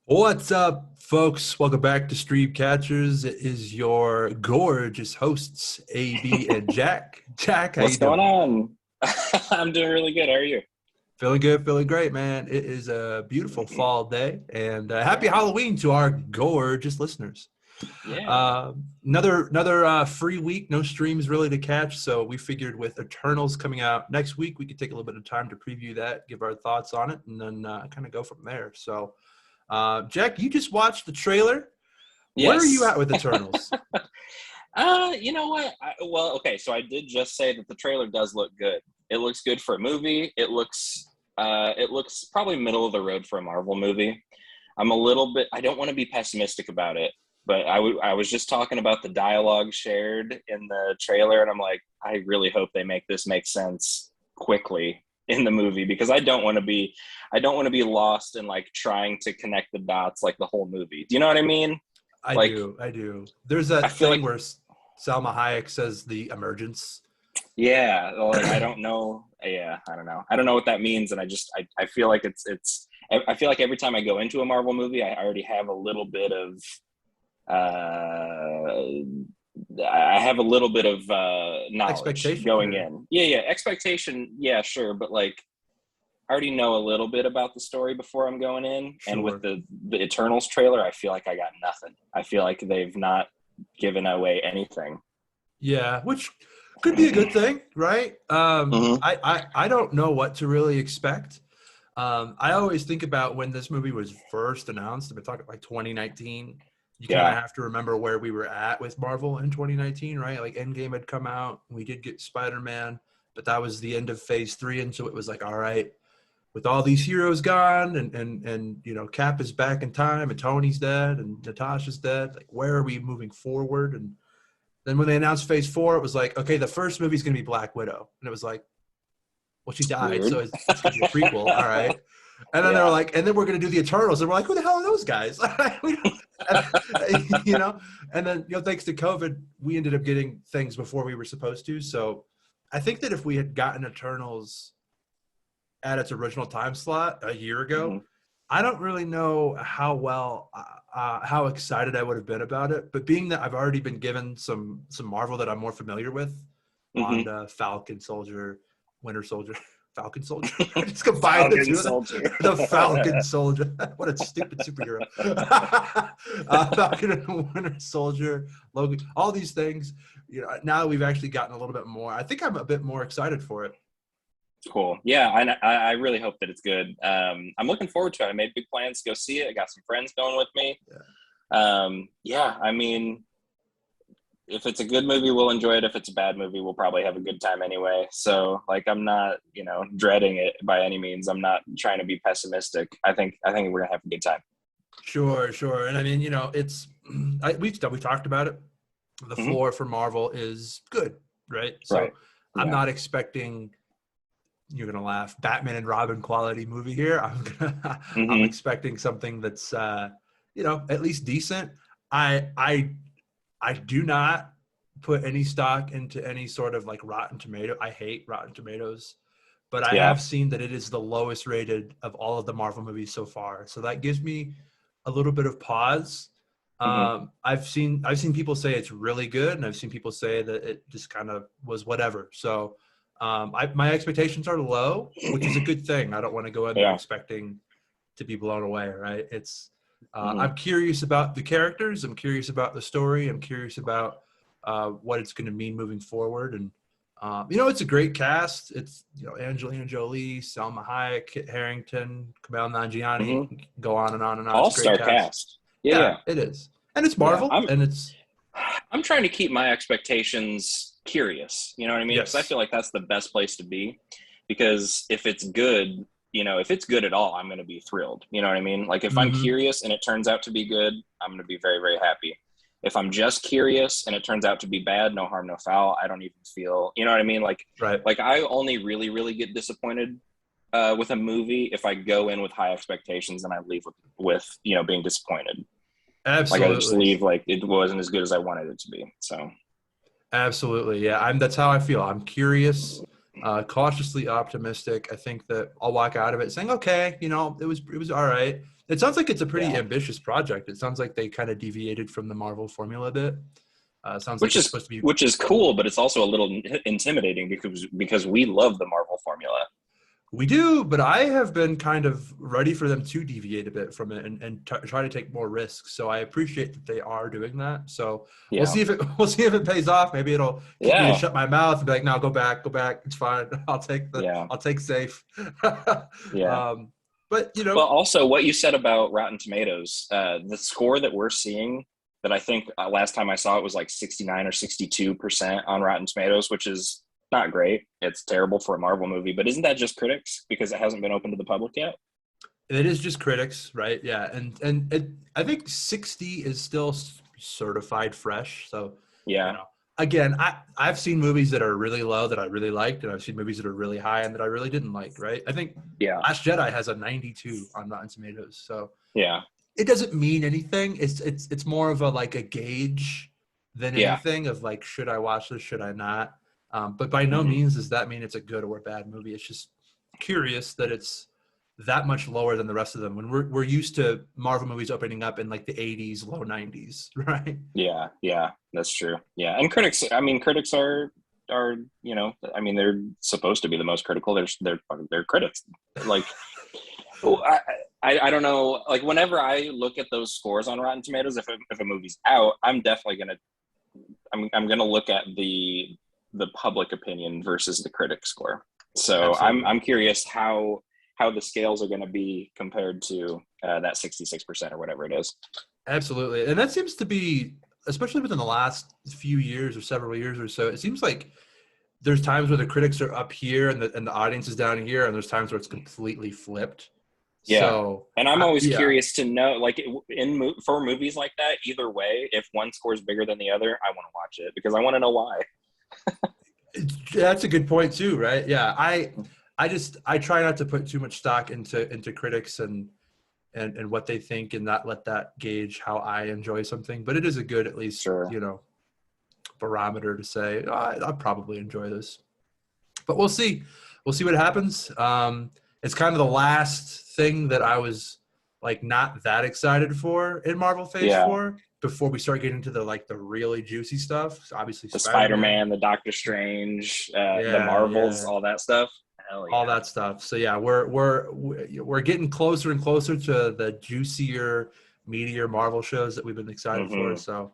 What's up, folks? Welcome back to Stream Catchers. It is your gorgeous hosts, AB and Jack. Jack, how you What's going doing? on? I'm doing really good. How are you? Feeling good, feeling great, man. It is a beautiful fall day, and happy Yeah. Halloween to our gorgeous listeners. Yeah. Another free week, no streams really to catch, so we figured with Eternals coming out next week, we could take a little bit of time to preview that, give our thoughts on it, and then kind of go from there. So, Jack, you just watched the trailer. Where are you Yes. at with Eternals? You know what? Okay, so I did just say that the trailer does look good. It looks good for a movie. It looks probably middle of the road for a Marvel movie. I don't want to be pessimistic about it, but I was just talking about the dialogue shared in the trailer, and I'm like, I really hope they make this make sense quickly in the movie because I don't want to be lost in like trying to connect the dots like the whole movie. Do you know what I mean? I Like, do. I do. There's I that feel thing like, where Salma Hayek says the emergence. yeah, like I don't know. Yeah, I don't know. I don't know what that means, and I feel like I feel like every time I go into a Marvel movie, I already have a little bit of uh I have a little bit of knowledge Expectation going or in. Yeah, expectation. Yeah, sure, but like I already know a little bit about the story before I'm going in, and with sure. the Eternals trailer, I feel like I got nothing. I feel like they've not given away anything. Yeah, which could be a good thing, right? Hmm. I don't know what to really expect. I always think about when this movie was first announced. I've been talking like 2019. You kind of Yeah. have to remember where we were at with Marvel in 2019, right? Like Endgame had come out. We did get Spider-Man, but that was the end of phase three. And so it was like, all right, with all these heroes gone and Cap is back in time and Tony's dead and Natasha's dead, like where are we moving forward? And then when they announced phase four, it was like, okay, the first movie's gonna be Black Widow. And it was like, well, she died, so Weird. it's gonna be a prequel. All right. And then they were Yeah. like, and then we're gonna do the Eternals. And we're like, who the hell are those guys? We don't, you know, and then thanks to COVID, we ended up getting things before we were supposed to. So I think that if we had gotten Eternals at its original time slot a year ago, Hmm. I don't really know how excited I would have been about it. But being that I've already been given some Marvel that I'm more familiar with, Hmm. Wanda, Falcon Soldier, Winter Soldier, Falcon Soldier. I just combined the Falcon two of them. Soldier. The Falcon Soldier. What a stupid superhero. Falcon and Winter Soldier, Logan, all these things. Now we've actually gotten a little bit more. I think I'm a bit more excited for it. Cool. Yeah, I really hope that it's good. I'm looking forward to it. I made big plans to go see it. I got some friends going with me. Yeah. Yeah, I mean, if it's a good movie, we'll enjoy it. If it's a bad movie, we'll probably have a good time anyway. So, like, I'm not, dreading it by any means. I'm not trying to be pessimistic. I think we're gonna have a good time. Sure, sure. And I mean, we've talked about it. The Hmm. floor for Marvel is good, right? Right. So I'm Yeah. not expecting you're gonna laugh Batman and Robin quality movie here. I'm Hmm. expecting something that's at least decent. I I do not put any stock into any sort of like Rotten Tomato. I hate Rotten Tomatoes, but I Yeah. have seen that it is the lowest rated of all of the Marvel movies so far. So that gives me a little bit of pause. Hmm. I've seen people say it's really good, and I've seen people say that it just kind of was whatever. So my expectations are low, which is a good thing. I don't want to go in there Yeah. expecting to be blown away, right? Hmm. I'm curious about the characters. I'm curious about the story. I'm curious about what it's going to mean moving forward. And it's a great cast. It's Angelina Jolie, Salma Hayek, Kit Harington, Kumail Nanjiani. Hmm. Go on and on and on. It's All a great star cast. cast. Yeah. Yeah, Yeah. it is, and it's Yeah. Marvel, and it's I'm trying to keep my expectations curious. You know what I mean? Because I yes. feel like that's the best place to be. Because if it's good, if it's good at all, I'm going to be thrilled. You know what I mean? Like if I'm Mm-hmm. curious and it turns out to be good, I'm going to be very, very happy. If I'm just curious and it turns out to be bad, no harm, no foul. I don't even feel, you know what I mean? Right. Like I only really, really get disappointed with a movie if I go in with high expectations and I leave with being disappointed. Like I just Absolutely. leave like it wasn't as good as I wanted it to be. So Absolutely. Yeah, that's how I feel. I'm curious, cautiously optimistic. I think that I'll walk out of it saying, okay, it was all right. It sounds like it's a pretty Yeah, ambitious project. It sounds like they kind of deviated from the Marvel formula a bit. It sounds like which it's is supposed to be. which is cool, but it's also a little intimidating because we love the Marvel formula. We do, but I have been kind of ready for them to deviate a bit from it and try to take more risks. So I appreciate that they are doing that. So we'll Yeah, see if it we'll see if it pays off. Maybe it'll get me to yeah, shut my mouth and be like, "No, go back. It's fine. yeah, I'll take safe." yeah. But you Well, know, also what you said about Rotten Tomatoes, the score that we're seeing, that I think last time I saw it was like 69 or 62% on Rotten Tomatoes, which is not great. It's terrible for a Marvel movie, but isn't that just critics because it hasn't been open to the public yet? it is just critics, right? Yeah, I think 60 is still certified fresh. So, you Yeah, know, again, I've seen movies that are really low that I really liked, and I've seen movies that are really high and that I really didn't like. Right? I think yeah, Last Jedi has a 92 on Rotten Tomatoes, so yeah, it doesn't mean anything. It's more of a like a gauge than yeah. anything of like, should I watch this, should I not? But by no Hmm. means does that mean it's a good or bad movie. It's just curious that it's that much lower than the rest of them when we're used to Marvel movies opening up in like the 80s, low 90s, right? Yeah, yeah, that's true. Yeah, and critics. I mean, critics are I mean, they're supposed to be the most critical. They're critics. Like, oh, I don't know. Like, whenever I look at those scores on Rotten Tomatoes, if a movie's out, I'm definitely I'm gonna look at the public opinion versus the critic score. So Absolutely. I'm curious how the scales are going to be compared to that 66% or whatever it is. Absolutely. And that seems to be, especially within the last few years or several years or so, it seems like there's times where the critics are up here and the audience is down here, and there's times where it's completely flipped. Yeah. So, And I'm always yeah, curious to know, like, for movies like that, either way, if one scores bigger than the other, I want to watch it because I want to know why. that's a good point too, right? Yeah, I try not to put too much stock into critics and what they think and not let that gauge how I enjoy something. But it is a good, at least, Sure. barometer to say, oh, I'll probably enjoy this. But we'll see. We'll see what happens. It's kind of the last thing that I was like not that excited for in Marvel Phase Yeah. 4 before we start getting to the really juicy stuff. So obviously The Spider-Man. Spider-Man, the Doctor Strange, the Yeah, Marvels, yeah. all that stuff. Hell All yeah. that stuff. So yeah, we're getting closer and closer to the juicier, meatier Marvel shows that we've been excited for. Hmm. So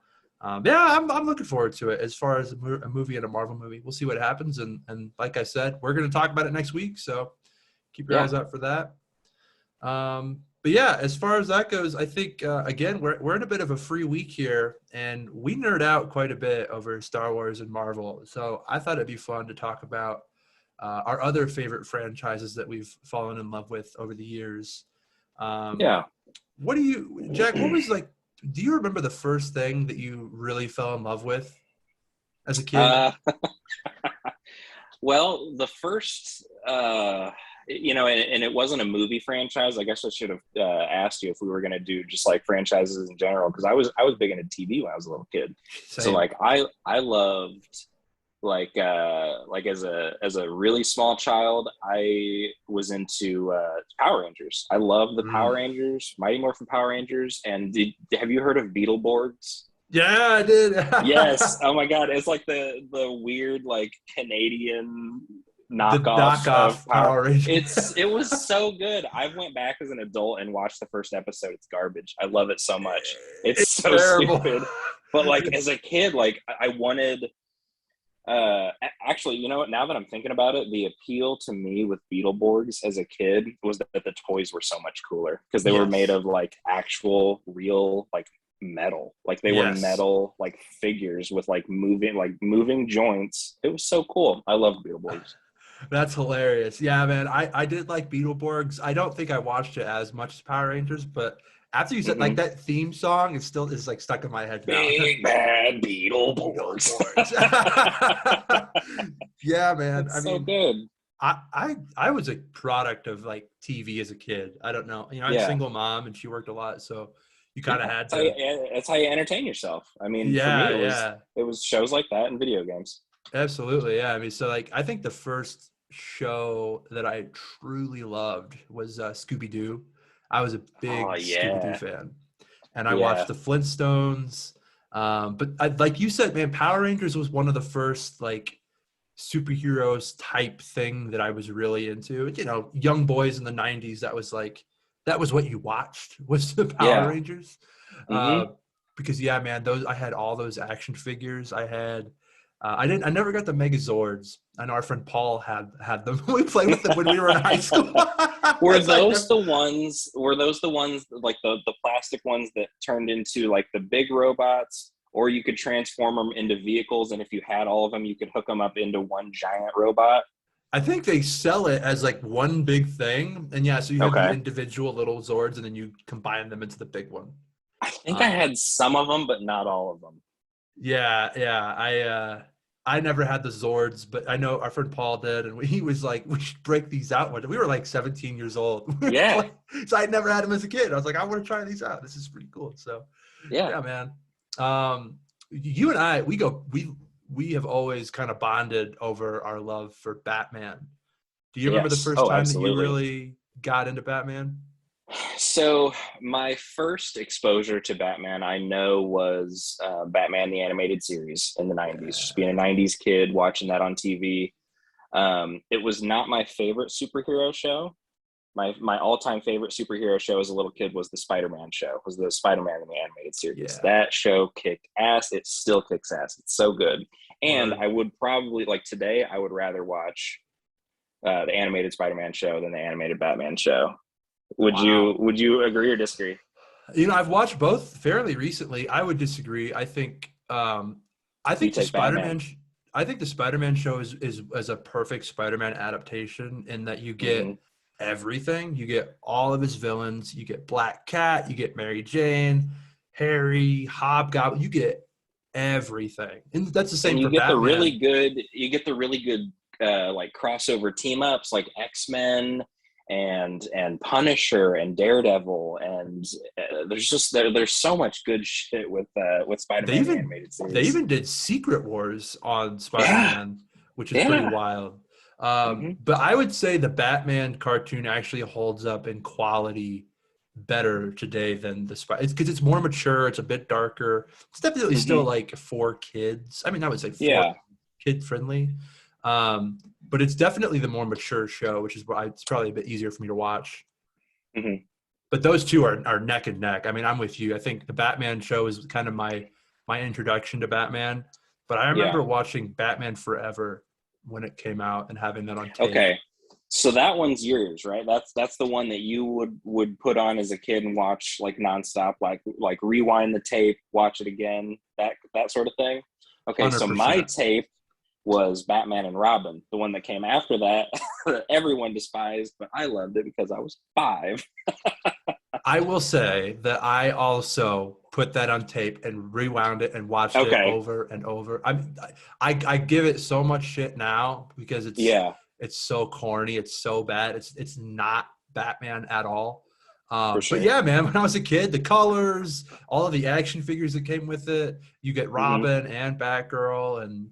yeah, I'm looking forward to it. As far as a movie and a Marvel movie, we'll see what happens. And like I said, we're going to talk about it next week. So keep your Yeah. eyes out for that. But yeah, as far as that goes, I think again we're in a bit of a free week here, and we nerd out quite a bit over Star Wars and Marvel. So I thought it'd be fun to talk about our other favorite franchises that we've fallen in love with over the years. Um, Yeah. what do you, Jack? What was like? Do you remember the first thing that you really fell in love with as a kid? Uh, well, the first, and it wasn't a movie franchise. I guess I should have asked you if we were going to do just like franchises in general, because I was big into TV when I was a little kid. So Same. like I loved like as a really small child, I was into Power Rangers. I love the Power Mm. Rangers, Mighty Morphin Power Rangers. And have you heard of Beetleborgs? Yeah, I did. Yes. Oh my God. It's like the weird like Canadian The knockoff of knockoff Power. Power Rangers. It was so good. I went back as an adult and watched the first episode. It's garbage. I love it so much. It's It's so terrible. stupid. But like as a kid, like I wanted actually, you know what, now that I'm thinking about it, the appeal to me with Beetleborgs as a kid was that the toys were so much cooler because they were made Yes. of like actual real like metal, like they were Yes. metal like figures with like moving joints. It was so cool. I love Beetleborgs. That's hilarious. Yeah, man. I did like Beetleborgs. I don't think I watched it as much as Power Rangers, but after you said like Hmm. that theme song, it still is like stuck in my head now. Big bad Beetleborgs. Beetleborgs. Yeah, man. I It's so mean, good. I was a product of like TV as a kid. I don't know. I had a Yeah. single mom and she worked a lot, so you kind of Yeah, had that's how you, to. that's how you entertain yourself. I mean, for me, Yeah, it was yeah. it was shows like that and video games. Absolutely. Yeah. I mean, so like I think the first show that I truly loved was Scooby Doo. I was a Oh big Scooby-Doo yeah, fan. And I watched yeah, the Flintstones. But like you said, man, Power Rangers was one of the first like superheroes type thing that I was really into. You know, young boys in the 90s, that was what you watched was the Power yeah. Rangers. Mm-hmm. Uh, because yeah, man, those I had all those action figures. I never got the Megazords. I know our friend Paul had them. We played with them when we were in high school. Were those the ones? Were those the ones like the plastic ones that turned into like the big robots, or you could transform them into vehicles, and if you had all of them, you could hook them up into one giant robot? I think they sell it as like one big thing, and yeah, so you have the Okay, individual little Zords, and then you combine them into the big one. I think I Uh, had some of them, but not all of them. yeah. I never had the Zords, but I know our friend Paul did, and he was like, "We should break these out." We were like 17 years old, Yeah, so I never had them as a kid. I was like, "I want to try these out. This is pretty cool." So, yeah, yeah, man. You and I, we have always kind of bonded over our love for Batman. Do you remember the yes. first Oh, time that you absolutely. really got into Batman? So my first exposure to Batman, I know, was Batman the animated series in the '90s. Just Yeah. being a '90s kid watching that on TV. It was not my favorite superhero show. My all time favorite superhero show as a little kid was the Spider-Man show. Was the Spider-Man in the animated series. Yeah. That show kicked ass. It still kicks ass. It's so good. And Word. I would probably like today. I would rather watch the animated Spider-Man show than the animated Batman show. Wow. Would you agree or disagree? You know, I've watched both fairly recently. I would disagree. I You think the take Batman. Spider-Man I think the Spider-Man show is a perfect Spider-Man adaptation in that you Hmm. get everything. You get all of his villains. You get Black Cat, you get Mary Jane, Harry, Hobgoblin, you get everything. And that's the same And for Batman. you get the really good like crossover team ups like X-Men and Punisher and Daredevil and there's so much good shit with They Spider-Man the even animated they series. even did Secret Wars on Yeah, Spider-Man, which is pretty yeah. wild. Hmm. But I would say the Batman cartoon actually holds up in quality better today than the Spider. It's because it's more mature. It's a bit darker. It's definitely still Hmm. like for kids. I mean, I would say for Yeah. kid friendly. Um, but it's definitely the more mature show, which is why it's probably a bit easier for me to watch. Hmm. But those two are neck and neck. I mean, I'm with you. I think the Batman show is kind of my introduction to Batman. But I Yeah. remember watching Batman Forever when it came out and having that on tape. Okay. So that one's yours, right? That's the one that you would put on as a kid and watch like nonstop, like rewind the tape, watch it again, that sort of thing. Okay, so my 100%. tape was Batman and Robin, the one that came after that, that everyone despised, but I loved it because I was 5. I will say that I also put that on tape and rewound it and watched it Okay, over and over. I give it so much shit now because yeah, it's so corny, it's so bad. It's not Batman at all. for But sure. yeah, man, when I was a kid, the colors, all of the action figures that came with it, you get Hmm. Robin and Batgirl, and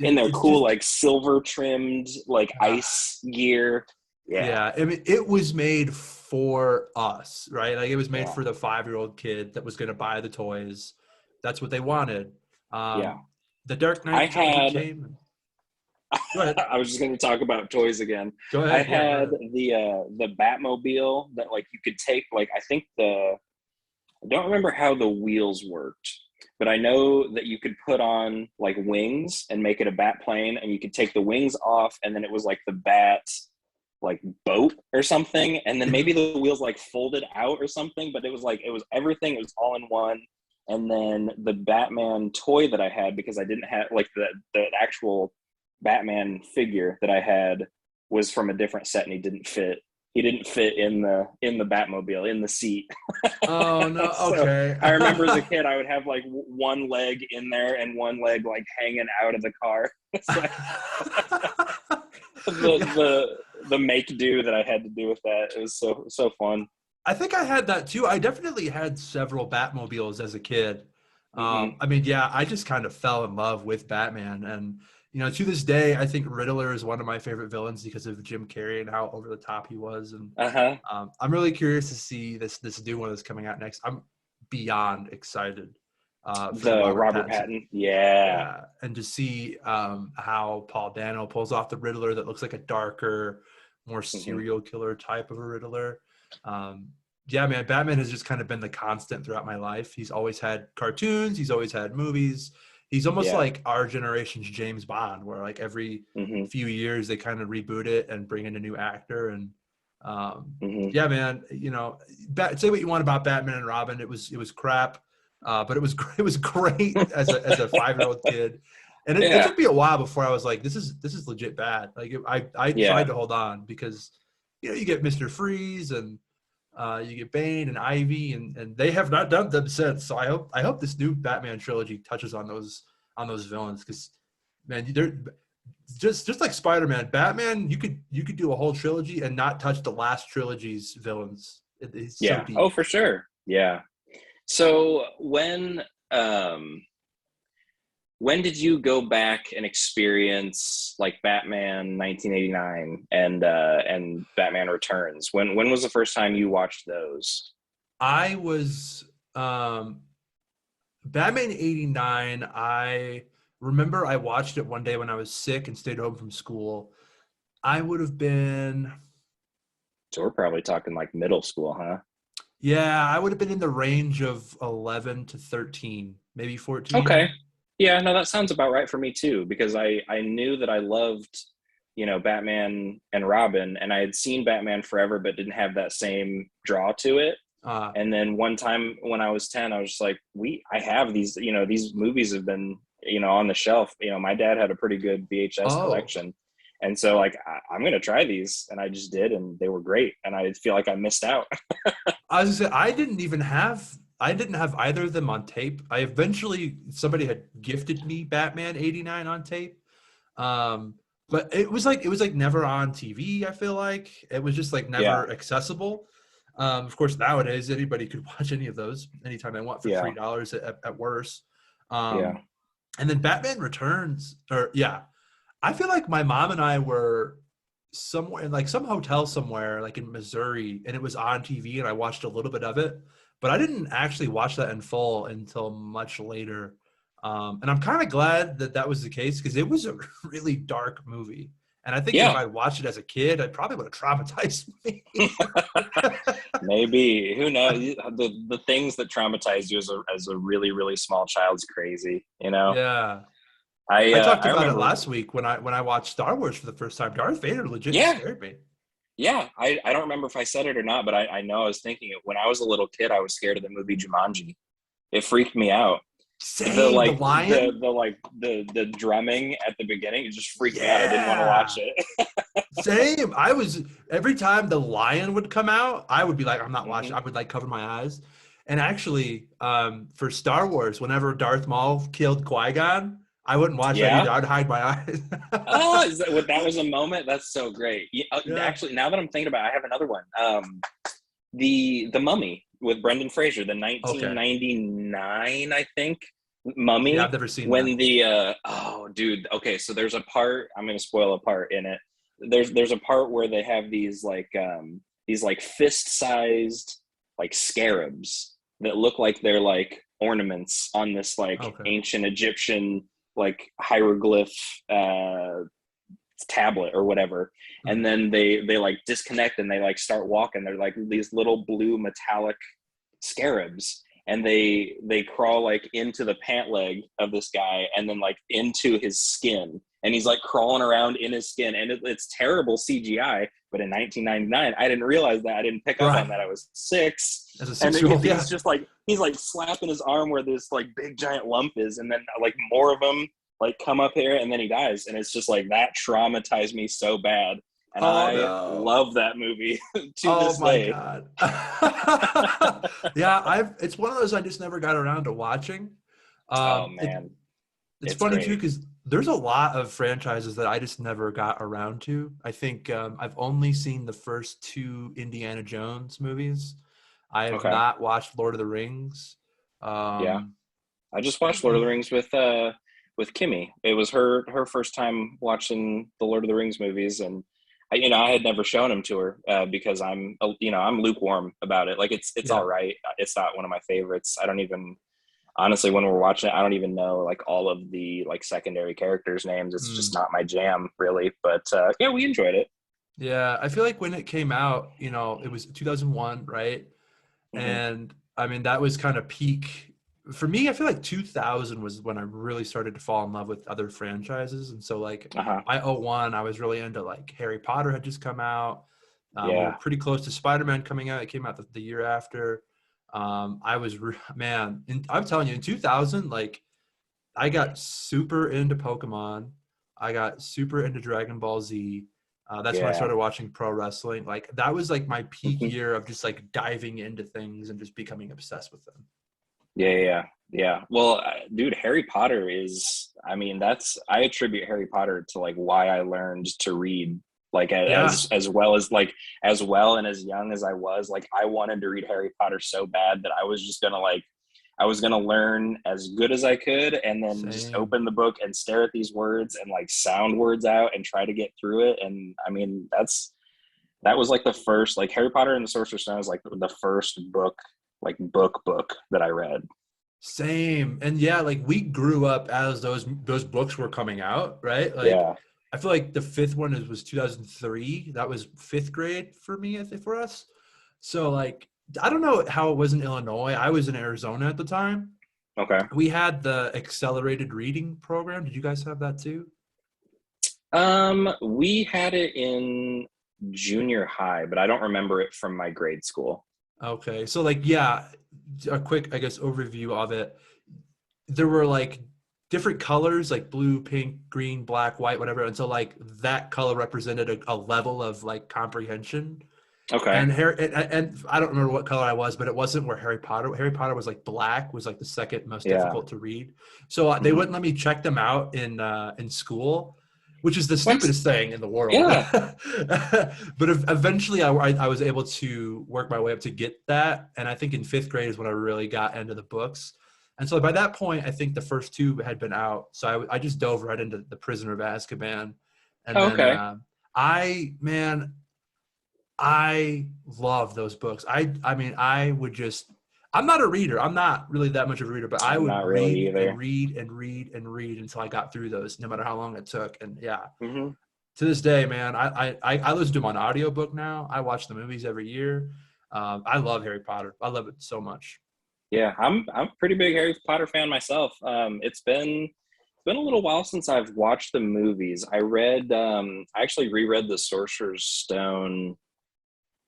In their it's cool just like silver trimmed like ice gear. Yeah, yeah, I mean, it was made for us, right? Like it was made yeah, for the 5-year-old kid that was going to buy the toys. That's what they wanted. yeah. The Dark I Knight trilogy had came. Go ahead. I was just going to talk about toys again. Go I ahead. Yeah, go had ahead. the Batmobile that like you could take like I don't remember how the wheels worked, but I know that you could put on like wings and make it a bat plane, and you could take the wings off, and then it was like the bat like boat or something, and then It, maybe the wheels like folded out or something, but it was like it was everything. It was all in one. And then the Batman toy that I had, because I didn't have like the actual Batman figure that I had was from a different set, and he didn't fit in the Batmobile in the seat. oh no. So Okay. I remember as a kid I would have like one leg in there and one leg like hanging out of the car. It's like Yeah. the make do that I had to do with that. It was so fun. I think I had that too. I definitely had several Batmobiles as a kid. Hmm. I mean, yeah, I just kind of fell in love with Batman, and to this day, I think Riddler is one of my favorite villains because of Jim Carrey and how over the top he was. And Uh-huh. I'm really curious to see this new one that's coming out next. I'm beyond excited for the The Robert Robert Pattinson. Patton. Yeah. Yeah, and to see how Paul Dano pulls off the Riddler that looks like a darker, more Hmm. serial killer type of a Riddler. Um, yeah, man, Batman has just kind of been the constant throughout my life. He's always had cartoons. He's always had movies. He's almost Yeah. like our generation's James Bond, where like every Hmm. few years they kind of reboot it and bring in a new actor. And Hmm. yeah, man, say what you want about Batman and Robin. It was crap, but it was it was great as a 5-year-old kid. And it Yeah. took me a while before I was like, this is legit bad. Like I tried Yeah. to hold on because you get Mr. Freeze and you get Bane and Ivy, and they have not done them since. So I hope this new Batman trilogy touches on those villains because man, they're just like Spider-Man. Batman, you could do a whole trilogy and not touch the last trilogy's villains. It's so Yeah. Oh, deep. for sure. Yeah. So when did you go back and experience like Batman 1989 and Batman Returns? When was the first time you watched those? I was Batman 89. I remember I watched it one day when I was sick and stayed home from school. I would have been So we're probably talking like middle school, huh? Yeah, I would have been in the range of 11 to 13, maybe 14. Okay. Yeah, no, that sounds about right for me too, because I knew that I loved, Batman and Robin, and I had seen Batman Forever, but didn't have that same draw to it. Uh, And then one time when I was 10, I was just like, I have these, these movies have been, on the shelf. My dad had a pretty good VHS oh, collection. And so like, I'm going to try these. And I just did. And they were great. And I feel like I missed out. I was gonna say I didn't have either of them on tape. I eventually somebody had gifted me Batman 89 on tape. Um, but it was like never on TV, I feel like. It was just like Yeah. never accessible. Of course, nowadays anybody could watch any of those anytime they want for Yeah. $3 at worst. Yeah. And then Batman Returns, or yeah, I feel like my mom and I were somewhere in like some hotel somewhere, like in Missouri, and it was on TV, and I watched a little bit of it, but I didn't actually watch that in full until much later. And I'm kind of glad that that was the case because it was a really dark movie. And I think if Yeah. I watched it as a kid, I probably would have traumatized me. Maybe. Who knows? The things that traumatize you as a really, really small child's crazy, Yeah. I I talked I about it remember. last week when I watched Star Wars for the first time. Darth Vader legit Yeah. scared me. Yeah, I don't remember if I said it or not, but I know I was thinking it when I was a little kid. I was scared of the movie Jumanji. It freaked me out. The Same, the like lion. the drumming at the beginning, it just freaked me out. I didn't want to watch Yeah. it. Same. I was every time the lion would come out, I would be like, I'm not watching. Hmm. I would like cover my eyes. And actually, for Star Wars, whenever Darth Maul killed Qui-Gon, I wouldn't watch that Yeah. either. I'd hide my eyes. Oh, that was a moment? That's so great. Yeah, Yeah. actually, now that I'm thinking about it, I have another one. The Mummy with Brendan Fraser, the Okay. 1999, I think, Yeah, I've Mummy. never seen that. When oh dude, okay, so there's a part, I'm gonna spoil a part in it. There's a part where they have these like fist-sized like scarabs that look like they're like ornaments on this like Okay. ancient Egyptian like hieroglyph tablet or whatever. And Mhm. then they like disconnect and they like start walking. They're like these little blue metallic scarabs, and they crawl like into the pant leg of this guy and then like into his skin, and he's like crawling around in his skin, and it's terrible CGI. But in 1999, I didn't realize that. I didn't pick up on Right. that. I was 6. As a And 6-year-old, yeah. he's like slapping his arm where this like big giant lump is, and then like more of them like come up here, and then he dies. And it's just like that traumatized me so bad, and Oh I no. love that movie to Oh this my day. God. Yeah, it's one of those I just never got around to watching. Oh It man, it's it's funny too great. because there's a lot of franchises that I just never got around to. I think I've only seen the first two Indiana Jones movies. I have Okay, not watched Lord of the Rings. yeah, Um, I just watched Lord of the Rings with with Kimmy. It was her first time watching the Lord of the Rings movies, and I had never shown them to her because I'm lukewarm about it. Like it's Yeah. all right. It's not one of my favorites. I don't even honestly, when we're watching it, I don't even know like all of the like secondary characters' names. It's just Mm. not my jam, really. But yeah, we enjoyed it. Yeah, I feel like when it came out, it was 2001, right? Hmm. And I mean, that was kind of peak for me. I feel like 2000 was when I really started to fall in love with other franchises. And so, like, Uh-huh. by '01, I was really into like Harry Potter had just come out. We were Yeah. pretty close to Spider-Man coming out. It came out the year after. Man, I'm telling you, in 2000, like, I got super into Pokemon. I got super into Dragon Ball Z. That's when I Yeah. started watching pro wrestling. Like that was like my peak year of just like diving into things and just becoming obsessed with them. Yeah. Well, dude, Harry Potter is, I mean, I attribute Harry Potter to like why I learned to read, like Yeah, as well as like, as well and as young as I was, like I wanted to read Harry Potter so bad that I was going to learn as good as I could and then just same. open the book and stare at these words and like sound words out and try to get through it. And I mean, that was like the first, like Harry Potter and the Sorcerer's Stone was like the first book, like book that I read. Same. And yeah, like we grew up as those books were coming out, right? Like Yeah. I feel like the fifth one was 2003. That was fifth grade for me, I think, for us. So like I don't know how it was in Illinois. I was in Arizona at the time. Okay. We had the accelerated reading program. Did you guys have that too? We had it in junior high, but I don't remember it from my grade school. Okay. So like yeah, a quick I guess overview of it. There were like different colors like blue, pink, green, black, white, whatever. And so like that color represented a level of like comprehension. Okay. And I don't remember what color I was, but it wasn't where Harry Potter was like black was like the second most Yeah. difficult to read. So they Hmm. wouldn't let me check them out in school, which is the What? stupidest thing in the world. Yeah. But eventually, I was able to work my way up to get that, and I think in fifth grade is when I really got into the books. And so by that point, I think the first two had been out, so I just dove right into the Prisoner of Azkaban, and Oh, then okay. man, I love those books. I mean, I would just. I'm not a reader. I'm not really that much of a reader, but I I'm would not really read and either. read and read and read until I got through those, no matter how long it took. And yeah, Hmm. to this day, man, I listen to them on audiobook now. I watch the movies every year. I love Harry Potter. I love it so much. Yeah, I'm a pretty big Harry Potter fan myself. It's been a little while since I've watched the movies. I actually reread The Sorcerer's Stone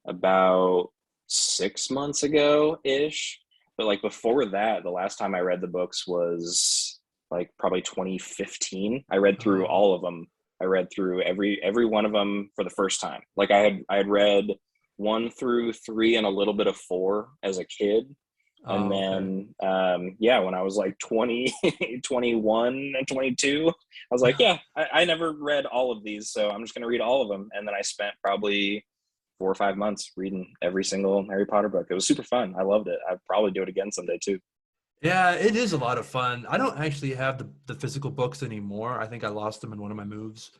about 6 months ago ish. But like before that, the last time I read the books was like probably 2015. I read through Oh, all of them. I read through every one of them for the first time. Like I had read 1 through 3 and a little bit of 4 as a kid. And oh, okay. then yeah, when I was like 20, 21 and 22, I was like, yeah, I never read all of these, so I'm just gonna read all of them. And then I spent probably 4 or 5 months reading every single Harry Potter book. It was super fun. I loved it. I'd probably do it again someday too. Yeah, it is a lot of fun. I don't actually have the physical books anymore. I think I lost them in one of my moves.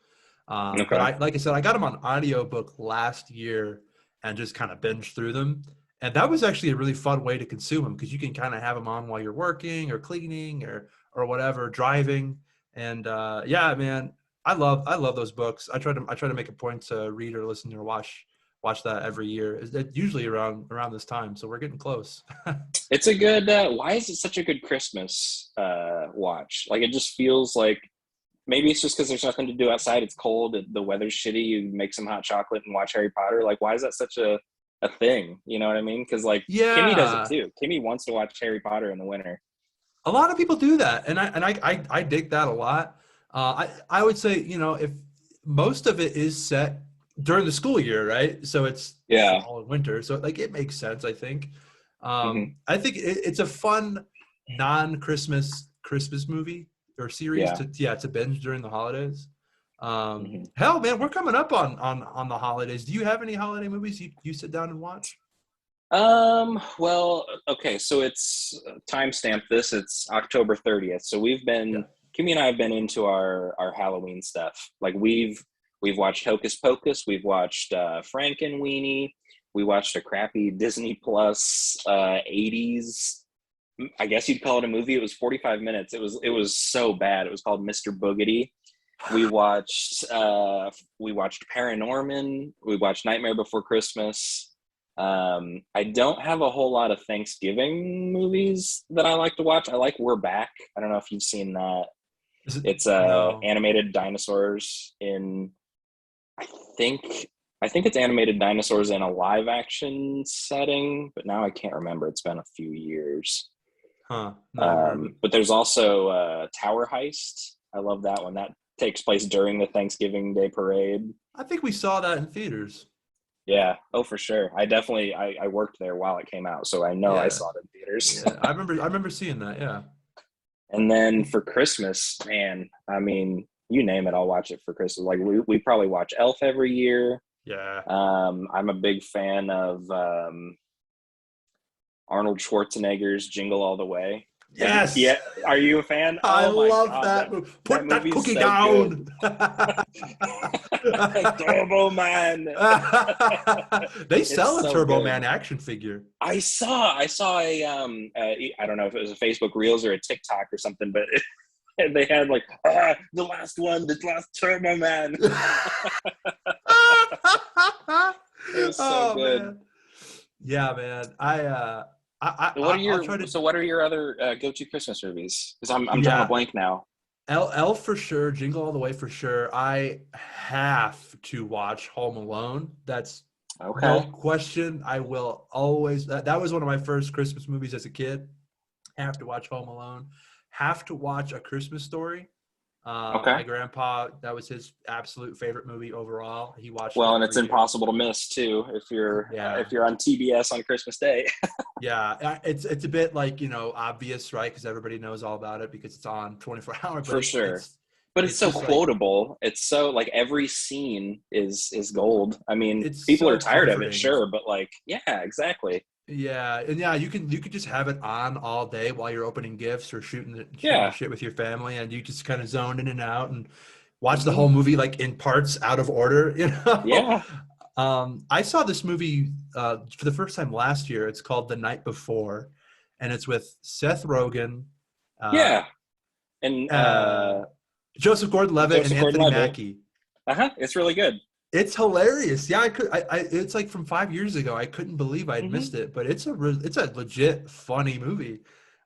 But Okay. I, like I said, I got them on audiobook last year and just kind of binged through them. And that was actually a really fun way to consume them because you can kind of have them on while you're working or cleaning or whatever, driving. And yeah, man, I love those books. I try to make a point to read or listen or watch that every year. It's usually around this time, so we're getting close. It's a good why is it such a good Christmas watch? Like it just feels like maybe it's just because there's nothing to do outside. It's cold, the weather's shitty, you make some hot chocolate and watch Harry Potter. Like why is that such a thing? You know what I mean? Because like Kimmy does it Yeah, too. Kimmy wants to watch Harry Potter in the winter. a lot of people do that, and I dig that a lot. I would say if most of it is set during the school year, right? So it's Yeah. fall and winter, so like it makes sense. I think. Hmm. I think it's a fun non-Christmas movie or series Yeah. to binge during the holidays. Hmm. Hell, man, we're coming up on the holidays. Do you have any holiday movies you sit down and watch? Well, okay, so it's timestamp this, it's October 30th. So we've Yeah. been Kimmy and I have been into our Halloween stuff. Like we've watched Hocus Pocus, we've watched Frankenweenie, we watched a crappy Disney Plus 80s. I guess you'd call it a movie. It was 45 minutes. It was so bad. It was called Mr. Boogedy. We watched Paranorman. We watched Nightmare Before Christmas. I don't have a whole lot of Thanksgiving movies that I like to watch. I like We're Back. I don't know if you've seen that. It's No. animated dinosaurs in I think it's animated dinosaurs in a live action setting, but now I can't remember. It's been a few years. Huh. Never heard of it. But there's also Tower Heist. I love that one. That takes place during the Thanksgiving Day parade. I think we saw that in theaters. Yeah. Oh, for sure. I worked there while it came out, so I know I saw it in theaters. Yeah, I remember seeing that. Yeah. And then for Christmas, man, I mean, you name it, I'll watch it for Christmas. Like we probably watch Elf every year. Yeah. I'm a big fan of Arnold Schwarzenegger's Jingle All the Way. Yes. Yeah. Are you a fan? I Oh my love God, that movie. Put that movie's cookie so down. Turbo Man. They sell It's a so Turbo good. Man action figure. I saw a I don't know if it was a Facebook Reels or a TikTok or something, but they had like the last Turbo Man. It was so good. Man. Yeah, man. What are your other go-to Christmas movies? Because I'm drawing a blank now. Elf for sure, Jingle All the Way for sure. I have to watch Home Alone. That's no question. I will always. That was one of my first Christmas movies as a kid. Have to watch Home Alone. Have to watch A Christmas Story. My grandpa, that was his absolute favorite movie overall. He watched. Well, and it's impossible to miss too if you're on TBS on Christmas Day. Yeah, it's a bit like, obvious, right? Because everybody knows all about it because it's on 24 hours. For sure. But it's so quotable. It's so like every scene is gold. I mean, people are tired of it, sure, but like, yeah, exactly. Yeah, and yeah, you could just have it on all day while you're opening gifts or shooting shit with your family, and you just kind of zone in and out and watch the whole movie like in parts out of order, Yeah. I saw this movie for the first time last year. It's called The Night Before, and it's with Seth Rogen. And Joseph Gordon-Levitt and Anthony Mackie. It's really good. It's hilarious. Yeah, it's like from 5 years ago. I couldn't believe I'd missed it, but it's a legit funny movie.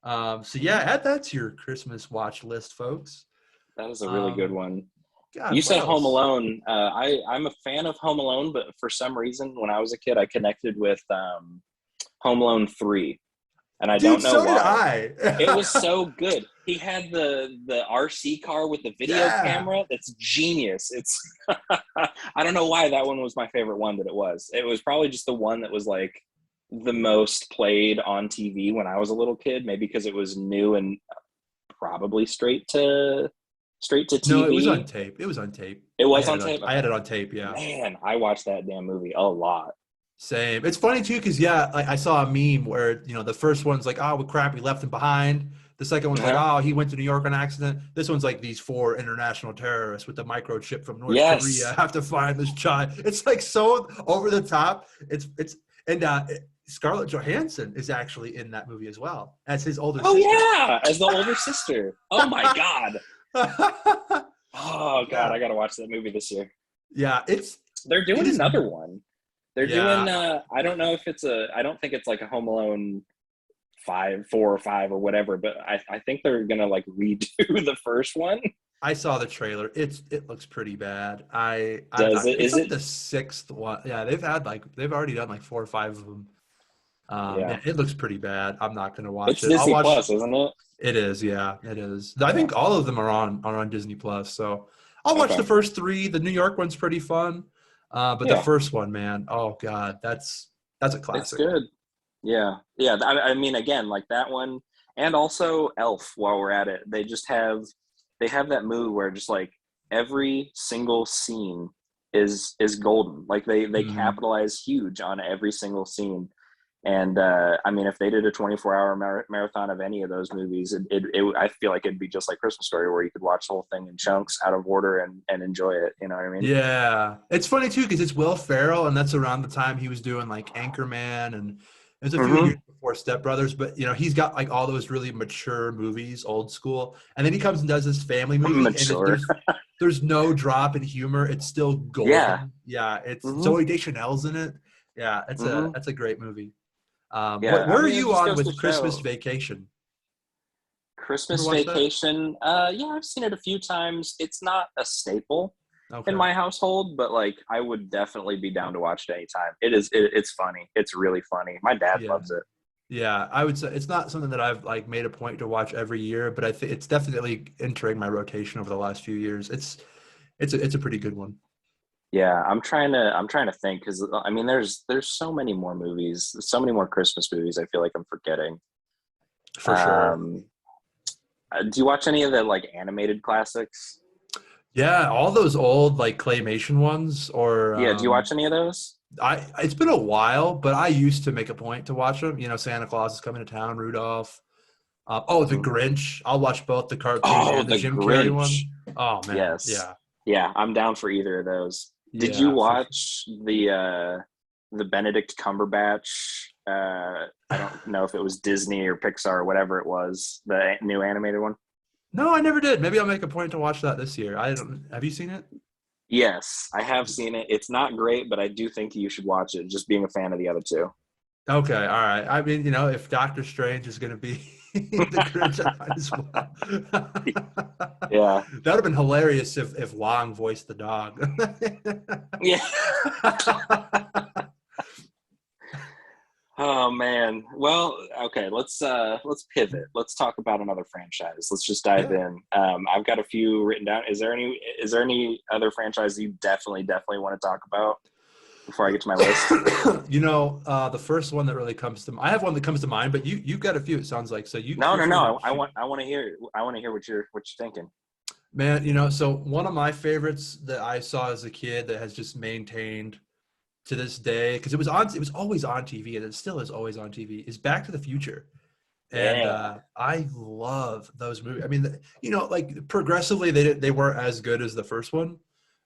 So yeah, add that to your Christmas watch list, folks. That is a really good one. God, you said Home Alone. I'm a fan of Home Alone, but for some reason, when I was a kid, I connected with Home Alone 3. And I don't know why. It was so good. He had the RC car with the video camera. That's genius. It's I don't know why that one was my favorite one, but it was. It was probably just the one that was like the most played on TV when I was a little kid. Maybe because it was new and probably straight to TV. No, it was on tape. It was on tape. It was on tape. I had it on tape. Yeah. Man, I watched that damn movie a lot. Same. It's funny too because I saw a meme where the first one's like, oh, crap, we left him behind. The second one's like, oh, he went to New York on accident. This one's like these 4 international terrorists with the microchip from North Korea have to find this child. It's like so over the top. Scarlett Johansson is actually in that movie as well as his older sister. Oh yeah, as the older sister. Oh my God. Oh God, I gotta watch that movie this year. Yeah, they're doing another one. They're doing I don't know if I don't think it's like a Home Alone 4 or 5 or whatever, but I think they're gonna like redo the first one. I saw the trailer. It looks pretty bad. Is it the 6th one? Yeah, they've already done like 4 or 5 of them. Man, it looks pretty bad. I'm not gonna watch it. It's Disney Plus, isn't it? It is, yeah, it is. I think all of them are on Disney Plus. So I'll watch the first 3. The New York one's pretty fun. But the first one, man, oh God, that's a classic. It's good. Yeah. I mean, again, like that one, and also Elf. While we're at it, they have that mood where just like every single scene is golden. Like they capitalize huge on every single scene. And I mean, if they did a 24-hour marathon of any of those movies, I feel like it'd be just like Christmas Story, where you could watch the whole thing in chunks out of order and enjoy it. You know what I mean? Yeah, it's funny too because it's Will Ferrell, and that's around the time he was doing like Anchorman, and it was a few years Mm-hmm. before Step Brothers. But he's got like all those really mature movies, old school, and then he comes and does this family movie, and Mature. there's no drop in humor. It's still Yeah. golden. Yeah, it's Mm-hmm. Zoe Deschanel's in it. Yeah, Mm-hmm. that's a great movie. Yeah. I Where are mean, it you just on goes to with Christmas show. Vacation? Ever Christmas watch that? Vacation. Yeah, I've seen it a few times. It's not a staple in Okay. my household, but like I would definitely be down to watch it anytime. It's funny. It's really funny. My dad Yeah. loves it. Yeah, I would say it's not something that I've like made a point to watch every year, but I think it's definitely entering my rotation over the last few years. It's a pretty good one. Yeah, I'm trying to think, because I mean there's so many more movies, so many more Christmas movies I feel like I'm forgetting. For sure. Um do you watch any of the like animated classics? Yeah, all those old like claymation ones or Yeah, do you watch any of those? I it's been a while, but I used to make a point to watch them. Santa Claus is coming to town, Rudolph. The Hmm. Grinch. I'll watch both the cartoon Oh, and the the Jim Carrey Grinch. one. Oh man, Yes. yeah. Yeah, I'm down for either of those. Did you Yeah, for sure. watch the Benedict Cumberbatch, I don't know if it was Disney or Pixar or whatever it was, the new animated one? No, I never did. Maybe I'll make a point to watch that this year. I don't Have you seen it? Yes, I have seen it. It's not great, but I do think you should watch it, just being a fan of the other two. Okay, all right. I mean, if Doctor Strange is going to be the Grinch, I might as well. Yeah. That would have been hilarious if Wong voiced the dog. Yeah. Oh man. Well, okay, let's pivot. Let's talk about another franchise. Let's just dive Yeah. in. I've got a few written down. Is there any other franchise you definitely want to talk about before I get to my list? The first one that really comes to I have one that comes to mind, but you've got a few. It sounds like so. You No, feel no, free to no. I shoot. want I want to hear what you're thinking. Man, so one of my favorites that I saw as a kid that has just maintained to this day because it was always on TV and it still is always on TV is Back to the Future. And Yeah. I love those movies. I mean, like progressively they weren't as good as the first one,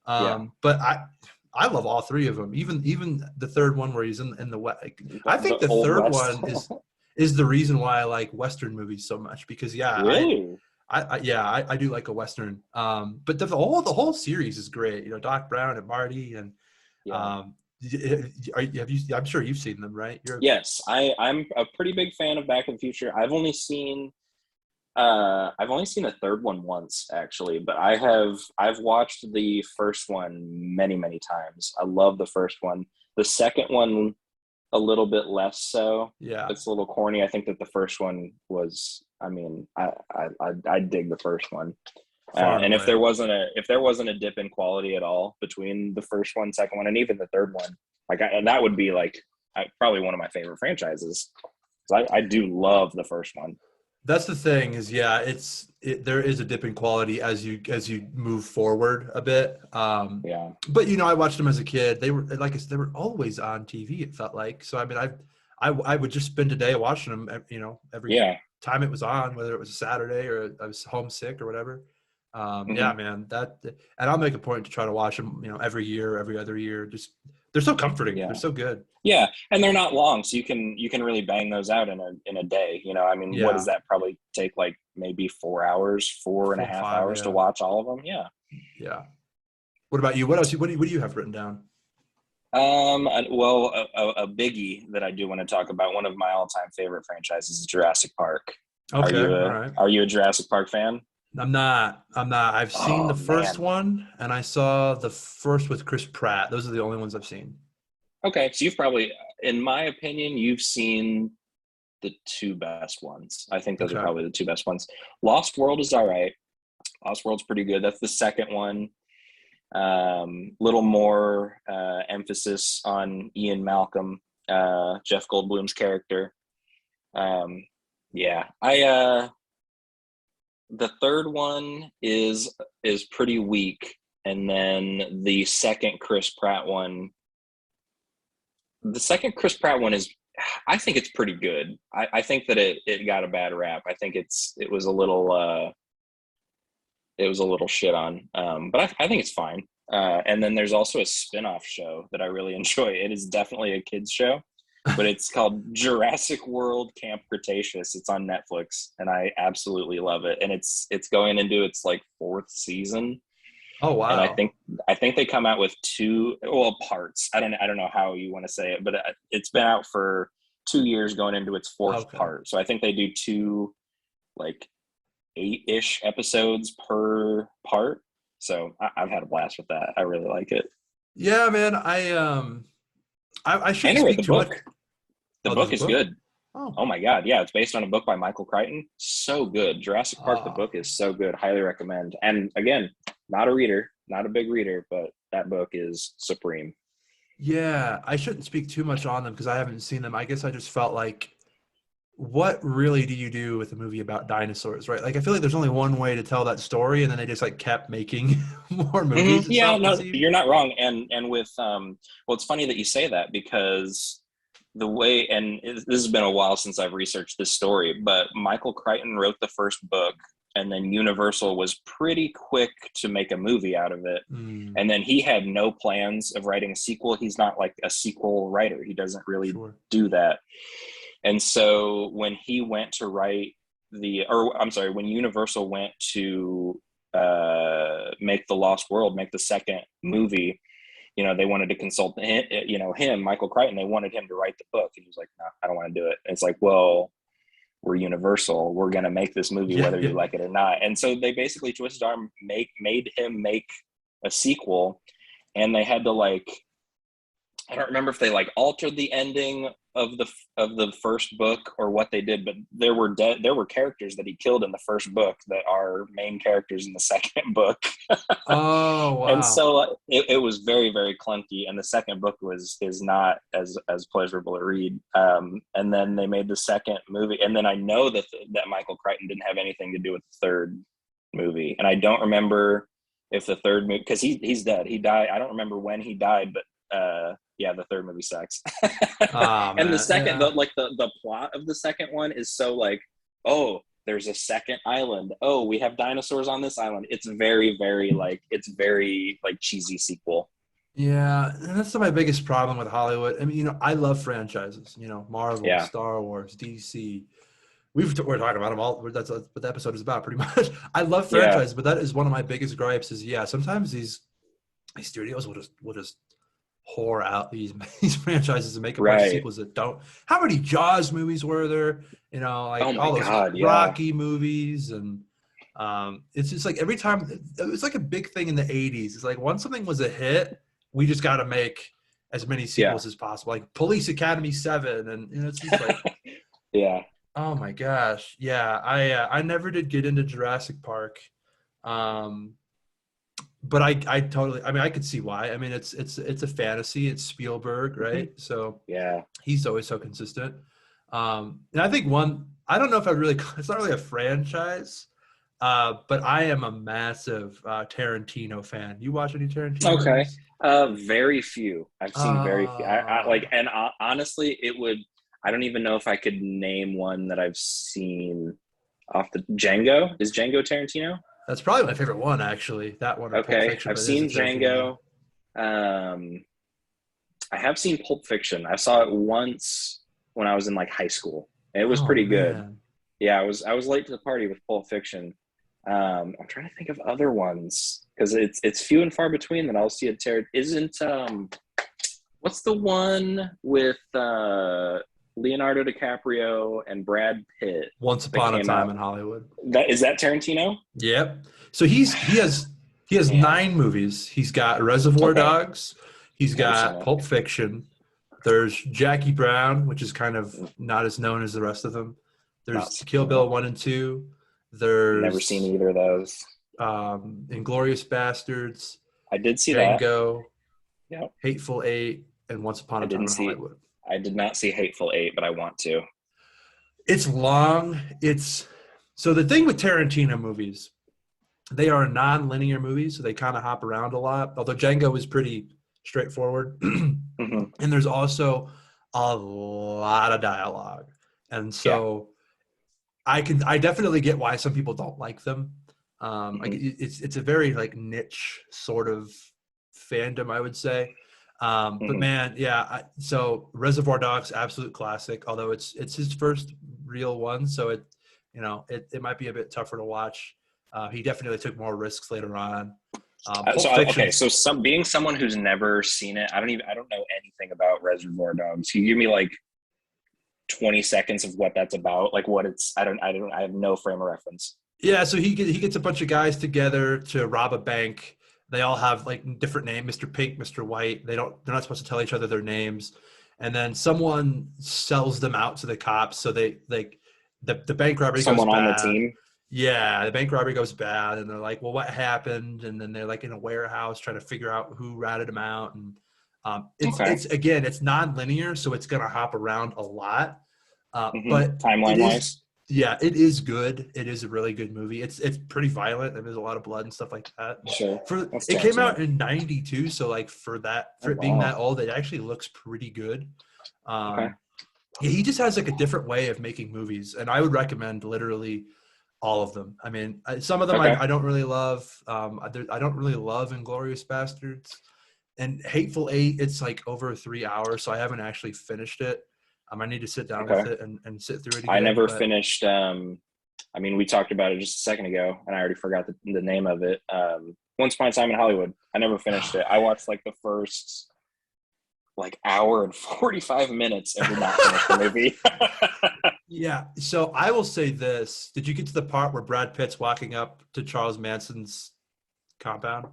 Yeah. but I love all three of them. Even the third one where he's in the West. I think The the old third West. one is the reason why I like Western movies so much because yeah, Really? I do like a Western. But the whole series is great. Doc Brown and Marty and Yeah. um, I'm sure you've seen them, right? Yes, I'm a pretty big fan of Back in the Future. I've only seen a third one once actually, but I've watched the first one many times. I love the first one. The second one a little bit less so. Yeah, It's a little corny. I think that the first one was. I mean, I dig the first one. far and And if away. there wasn't a dip in quality at all between the first one, second one, and even the third one, and that would be like probably one of my favorite franchises. So I do love the first one. That's the thing is, yeah, there is a dip in quality as you move forward a bit. Yeah. But I watched them as a kid. They were like I said, they were always on TV. It felt like so. I mean, I would just spend a day watching them. Every Yeah. time it was on, whether it was a Saturday or I was homesick or whatever. Yeah, Hmm. man, and I'll make a point to try to watch them. Every year, every other year. Just they're so comforting. They're Yeah. so good. Yeah, and they're not long, so you can really bang those out in a day. I mean, what does Yeah, that probably take? Like maybe 4 hours, four and a four, half five. hours to Yeah, watch all of them. Yeah. yeah. What about you? What else? What do you have written down? Well, a biggie that I do want to talk about. One of my all-time favorite franchises is Jurassic Park. Are Okay, you all a right. Are you a Jurassic Park fan? I'm not. I'm not. I've seen the Oh first man. one, and I saw the first with Chris Pratt. Those are the only ones I've seen. Okay, so you've probably, in my opinion, you've seen the two best ones. I think those are Okay. probably the two best ones. Lost World is all right. Lost World's pretty good. That's the second one. Little more emphasis on Ian Malcolm, Jeff Goldblum's character. Um, yeah, I the third one is pretty weak, and then the second Chris Pratt one is I think it's pretty good. I think that it got a bad rap. I think it was a little shit on, but I think it's fine. And then there's also a spin-off show that I really enjoy. It is definitely a kids show, but it's called Jurassic World Camp Cretaceous. It's on Netflix, and I absolutely love it. And it's going into its like fourth season. Oh And wow. I think they come out with two, well, parts. I don't know how you want to say it, but it's been out for 2 years, going into its fourth Okay. part. So I think they do two, like, 8-ish episodes per part. So I've had a blast with that. I really like it. Yeah, man. I And shouldn't I read speak the too much. book. The Oh, there's book a is book. good. Oh. Oh my God. Yeah, it's based on a book by Michael Crichton. So good. Jurassic Park, the book is so good. Highly recommend. And again, not a reader, not a big reader, but that book is supreme. Yeah, I shouldn't speak too much on them because I haven't seen them. I guess I just felt like, what really do you do with a movie about dinosaurs, right? Like, I feel like there's only one way to tell that story, and then they just like kept making more movies and Yeah, stuff. It no, seemed. you're not wrong. And with well, it's funny that you say that, because the way, and this has been a while since I've researched this story, but Michael Crichton wrote the first book, and then Universal was pretty quick to make a movie out of it. Mm, And then he had no plans of writing a sequel. He's not like a sequel writer. He doesn't really sure. do that. And so when he went to write or I'm sorry, when Universal went to make The Lost World, make the second movie, they wanted to consult him, Michael Crichton. They wanted him to write the book, and he was like, "No, I don't want to do it." And it's like, well, we're Universal. We're gonna make this movie Yeah, whether yeah, you like it or not. And so they basically twisted arm, made him make a sequel, and they had to, like, I don't remember if they like altered the ending of the first book or what they did, but there were characters that he killed in the first book that are main characters in the second book. Oh And wow. so it was very, very clunky, and the second book is not as pleasurable to read. And then they made the second movie, and then I know that Michael Crichton didn't have anything to do with the third movie, and I don't remember if the third movie, because he's dead. He died. I don't remember when he died, but yeah, the third movie sucks. Ah And the man. second, Yeah. the plot of the second one is so like, oh, there's a second island. Oh, we have dinosaurs on this island. It's very, very like, it's very like cheesy sequel. Yeah, and that's my biggest problem with Hollywood. I mean, I love franchises. Marvel, Yeah, Star Wars, DC. We're talking about them all. That's what the episode is about, pretty much. I love yeah, franchises, but that is one of my biggest gripes. Is yeah, sometimes these studios will just whore out these franchises and make a bunch of right. sequels that don't. How many Jaws movies were there? Oh Like my all those God, yeah, Rocky movies, and it's just like every time it was like a big thing in the '80s. It's like once something was a hit, we just got to make as many yeah, sequels as possible, like Police Academy 7, and it's just like, yeah. oh my gosh, yeah. I never did get into Jurassic Park. Um, but I totally, I mean, I could see why. I mean, it's a fantasy. It's Spielberg, Mhm. right? So Yeah. he's always so consistent. And I think I don't know if I really, it's not really a franchise, but I am a massive Tarantino fan. You watch any Tarantino Okay. movies? Very few. I've seen very few. I Uh, like, and honestly, it would. I don't even know if I could name one that I've seen off the Django. Is Django Tarantino? that's probably my favorite one, actually. That one or Pulp Okay, Fiction, I've but it is a seen Tarantino movie. Django. Um, I have seen Pulp Fiction. I saw it once when I was in like high school. It was Oh pretty good. man. Yeah, I was late to the party with Pulp Fiction. I'm trying to think of other ones because it's few and far between that I'll see a Tarot. Isn't what's the one with Leonardo DiCaprio and Brad Pitt Once that Upon a came Time out? in Hollywood. That Tarantino? Yep. So he has Man, 9 movies. He's got Reservoir okay, Dogs. He's never seen got it. Pulp Fiction. There's Jackie Brown, which is kind of not as known as the rest of them. Not There's Kill seen it. Bill 1 and 2. Never seen There's either of those. Inglorious Bastards, I did see that. Django, Yep. Hateful Eight, and Once Upon I a Time didn't in see. Hollywood. I did not see Hateful Eight, but I want to. It's long. So the thing with Tarantino movies, they are non-linear movies, so they kind of hop around a lot. Although Django is pretty straightforward, and Hmm. there's also a lot of dialogue. And Yeah. so I definitely get why some people don't like them. Like Hmm. it's a very like niche sort of fandom, I would say. But Hmm. man, yeah. So Reservoir Dogs, absolute classic. Although it's his first real one, so it might be a bit tougher to watch. He definitely took more risks later on. Pulp Okay, Fiction's so being someone who's never seen it, I don't know anything about Reservoir Dogs. Can you give me like 20 seconds of what that's about? Like what it's I have no frame of reference. Yeah, so he gets a bunch of guys together to rob a bank. They all have like different names, Mr. Pink, Mr. White. They're not supposed to tell each other their names. And then someone sells them out to the cops. So they like the bank robbery goes Someone on the bad. team. Yeah, the bank robbery goes bad, and they're like, "Well, what happened?" And then they're like in a warehouse trying to figure out who ratted them out. And Okay. it's again, it's non-linear, so it's gonna hop around a lot. But it Timeline is, wise. yeah, it is good. It is a really good movie. It's pretty violent, and there's a lot of blood and stuff like that. Sure. For That's it came Tarantino. out in '92, so like Oh for it being that wow. old, it actually looks pretty good. Okay. Um, yeah, he just has like a different way of making movies, and I would recommend literally all of them. I mean, some of them Okay. I don't really love. I don't really love Inglorious Bastards and Hateful Eight. It's like over 3 hours, so I haven't actually finished it. I need to sit down with Okay. it and sit through it I again. never But finished I mean we talked about it just a second ago and I already forgot the name of it. Once Upon a Time in Hollywood. I never finished it. I watched like the first like hour and 45 minutes and did not finish the movie. yeah, so I will say this: did you get to the part where Brad Pitt's walking up to Charles Manson's compound?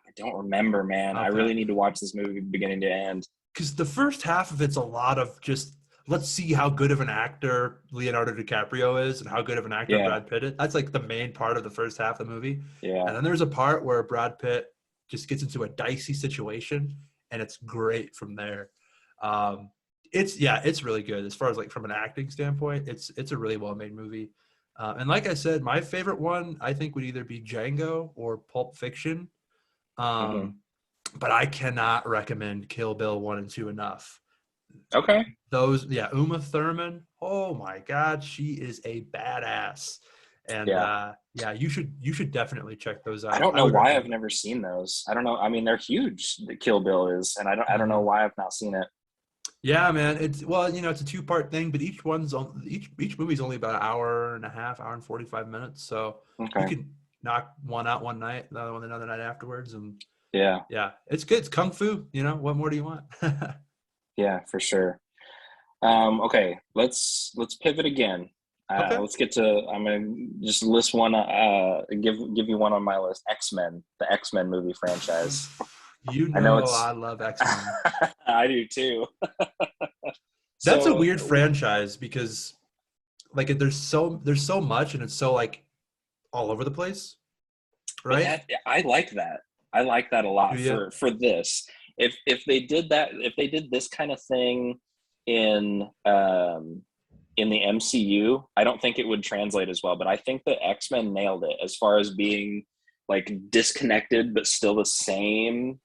I don't remember, man. I Okay, really need to watch this movie beginning to end. because the first half of it's a lot of just let's see how good of an actor Leonardo Dicaprio is and how good of an actor Yeah. Brad Pitt is. That's like the main part of the first half of the movie. Yeah. And then there's a part where Brad Pitt just gets into a dicey situation and it's great from there. Um, it's really good as far as like from an acting standpoint. It's a really well made movie. And like I said, my favorite one I think would either be Django or Pulp Fiction. Hmm. Um, but I cannot recommend Kill Bill 1 and 2 enough. Okay. Those, yeah, Uma Thurman. Oh my God, she is a badass. And Yeah. yeah, you should definitely check those I out. don't I know would why I've recommend. never seen those. I don't know. I mean, they're huge. The Kill Bill is, and I don't know Mhm. why I've not seen it. Yeah, man. It's well, it's a two-part thing, but each movie's only about an hour and a half, hour and 45 minutes. So you Okay. can knock one out one night, another one another night afterwards, and Yeah. yeah, it's good. It's kung fu. What more do you want? Yeah, for sure. Okay, let's pivot again. Okay. Let's get to. I'm gonna just list one. Give you one on my list. X-Men, the X-Men movie franchise. I know I it's. love X-Men. I do too. That's a So, weird franchise because like there's so much and it's so like all over the place, but right? that I like that. I like that a Do lot you? for this. If they did that, if they did this kind of thing in in the MCU, I don't think it would translate as well. But I think that X-Men nailed it as far as being like disconnected, but still the same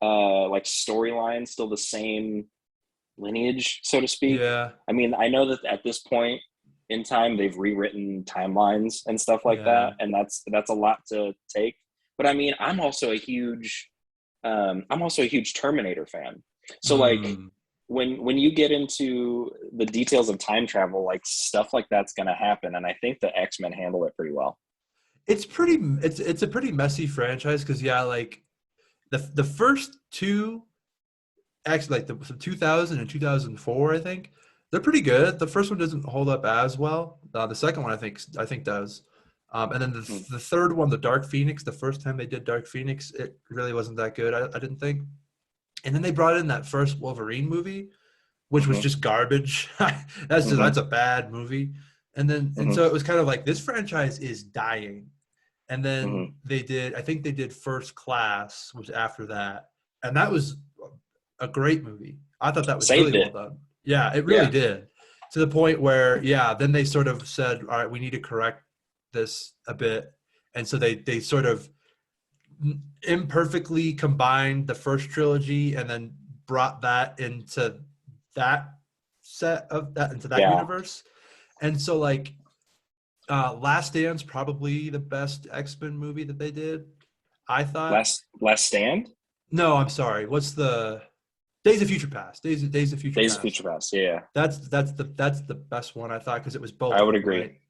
like storyline, still the same lineage, so to speak. Yeah, I mean, I know that at this point in time they've rewritten timelines and stuff like yeah. that, and that's a lot to take. But I mean, I'm also a huge Terminator fan. So like Mm. when you get into the details of time travel, like stuff like that's going to happen, and I think the X-Men handle it pretty well. It's a pretty messy franchise because yeah, like the first two actually like the 2000 and 2004, I think they're pretty good. The first one doesn't hold up as well. The second one I think does. And then Mm-hmm. the third one, the Dark Phoenix, the first time they did Dark Phoenix, it really wasn't that good. I didn't think. And then they brought in that first Wolverine movie, which was Mm-hmm. just garbage. That's a bad movie. And Mm-hmm. so it was kind of like this franchise is dying. And Mm-hmm. then I think they did First Class, was after that, and that was a great movie. I thought that was really Saved well it. done. Yeah, it really Yeah. did. To the point where, yeah, then they sort of said, all right, we need to correct this a bit. And so they sort of imperfectly combined the first trilogy and then brought that into that into that Yeah. universe. And so like Last Stand's probably the best X-Men movie that they did, I thought. Last Stand? No, I'm sorry. What's the Days of Future Past? Days of Future Days of Past. Future Past. Yeah. That's the best one I thought because it was both I of would them, agree. right?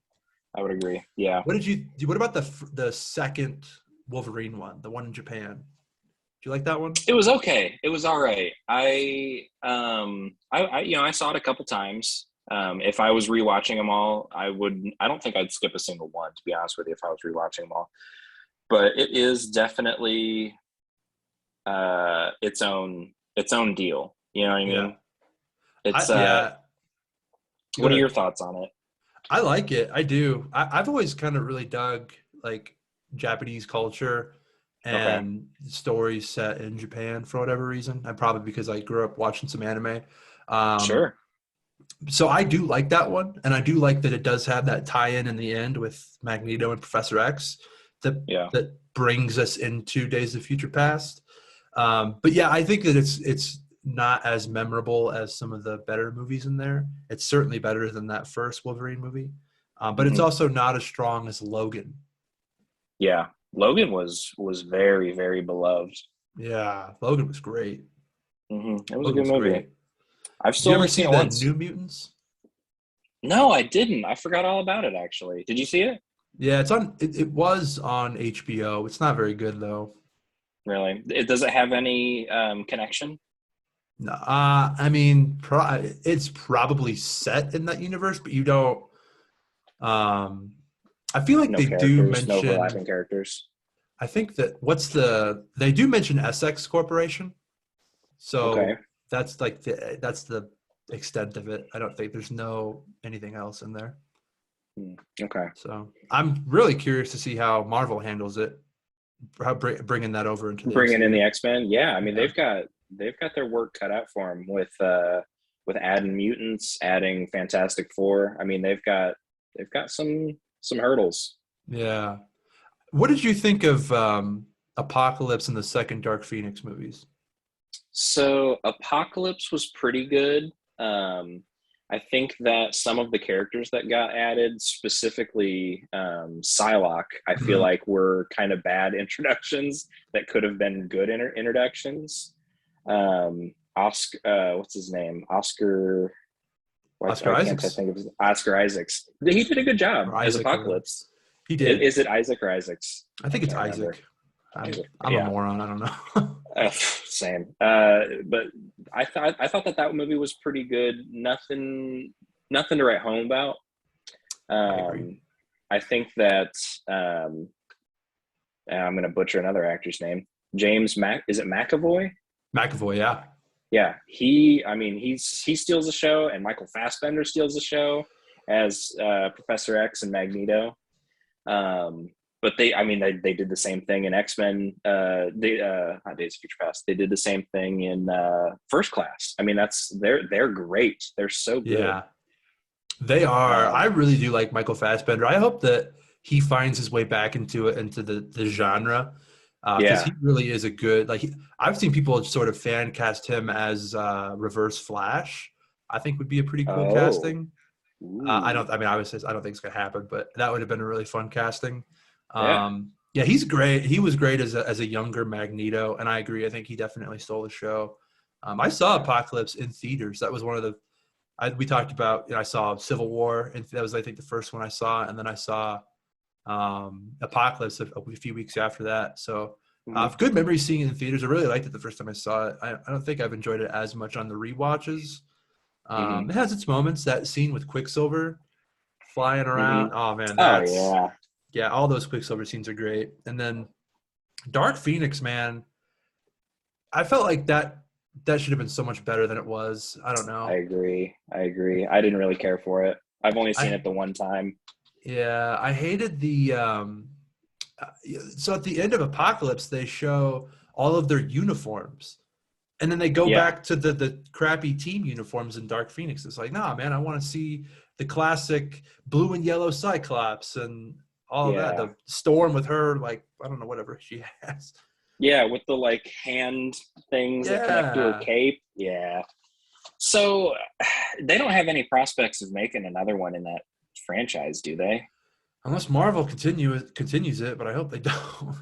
I would agree. Yeah. What about the second Wolverine one, the one in Japan? Do you like that one? It was okay. It was all right. I saw it a couple times. If I was rewatching them all, I don't think I'd skip a single one, to be honest with you, if I was rewatching them all. But it is definitely its own deal. You know what I mean? Yeah. It's Yeah. What are your thoughts on it? I like it. I do. I've always kind of really dug like Japanese culture and stories set in Japan for whatever reason. And probably because I grew up watching some anime. Sure. So I do like that one, and I do like that it does have that tie-in in the end with Magneto and Professor X that brings us into Days of Future Past. But yeah, I think that it's not as memorable as some of the better movies in there. It's certainly better than that first Wolverine movie, but it's also not as strong as Logan. Yeah, Logan was very, very beloved. Yeah, Logan was great. It was a good movie. Great. I've still only seen it once. New Mutants? No, I didn't. I forgot all about it, actually. Did you see it? Yeah, it was on HBO. It's not very good though. Really? Does it have any connection? No, I mean, it's probably set in that universe, but you don't. I feel like they do mention no overlapping characters. I think that they do mention Essex Corporation, so that's like that's the extent of it. I don't think there's anything else in there. Okay. So I'm really curious to see how Marvel handles it, how bringing that over into in the X-Men. Yeah, I mean they've got their work cut out for them with adding mutants, adding Fantastic Four. I mean they've got some hurdles. Yeah. What did you think of Apocalypse and the second Dark Phoenix movies? So Apocalypse was pretty good. I think that some of the characters that got added, specifically Psylocke, I feel like were kind of bad introductions that could have been good introductions. Oscar, what's his name? Oscar Isaacs. I think of Oscar Isaacs. He did a good job as Apocalypse. He did. Is it Isaac or Isaacs? I think it's Isaac. I'm a moron. I don't know. Same. But I thought that movie was pretty good. Nothing to write home about. I think that I'm going to butcher another actor's name. Is it McAvoy? McAvoy, yeah. Yeah, he steals the show, and Michael Fassbender steals the show as Professor X and Magneto. But they did the same thing in X-Men. Not Days of Future Past. They did the same thing in First Class. I mean, they're great. They're so good. Yeah, they are. I really do like Michael Fassbender. I hope that he finds his way back into the genre. Because he really is a good, I've seen people sort of fan cast him as Reverse Flash. I think would be a pretty cool casting. I don't think it's gonna happen, but that would have been a really fun casting. Yeah, he's great. He was great as a younger Magneto, and I agree. I think he definitely stole the show. I saw Apocalypse in theaters. That was one of we talked about. I saw Civil War, and that was I think the first one I saw, and then I saw Apocalypse a few weeks after that. So good memories seeing it in theaters. I really liked it the first time I saw it. I don't think I've enjoyed it as much on the rewatches. It has its moments. That scene with Quicksilver flying around. Oh man, yeah, all those Quicksilver scenes are great. And then Dark Phoenix, man, I felt like that should have been so much better than it was. I don't know. I agree. I didn't really care for it. I've only seen it the one time. Yeah, I hated the so at the end of Apocalypse, they show all of their uniforms. And then they go back to the crappy team uniforms in Dark Phoenix. It's like, nah, man, I want to see the classic blue and yellow Cyclops and all of that. The Storm with her, I don't know, whatever she has. Yeah, with the like hand things that connect to her Yeah. cape. Yeah. So they don't have any prospects of making another one in that franchise, do they? Unless Marvel continues it, but I hope they don't.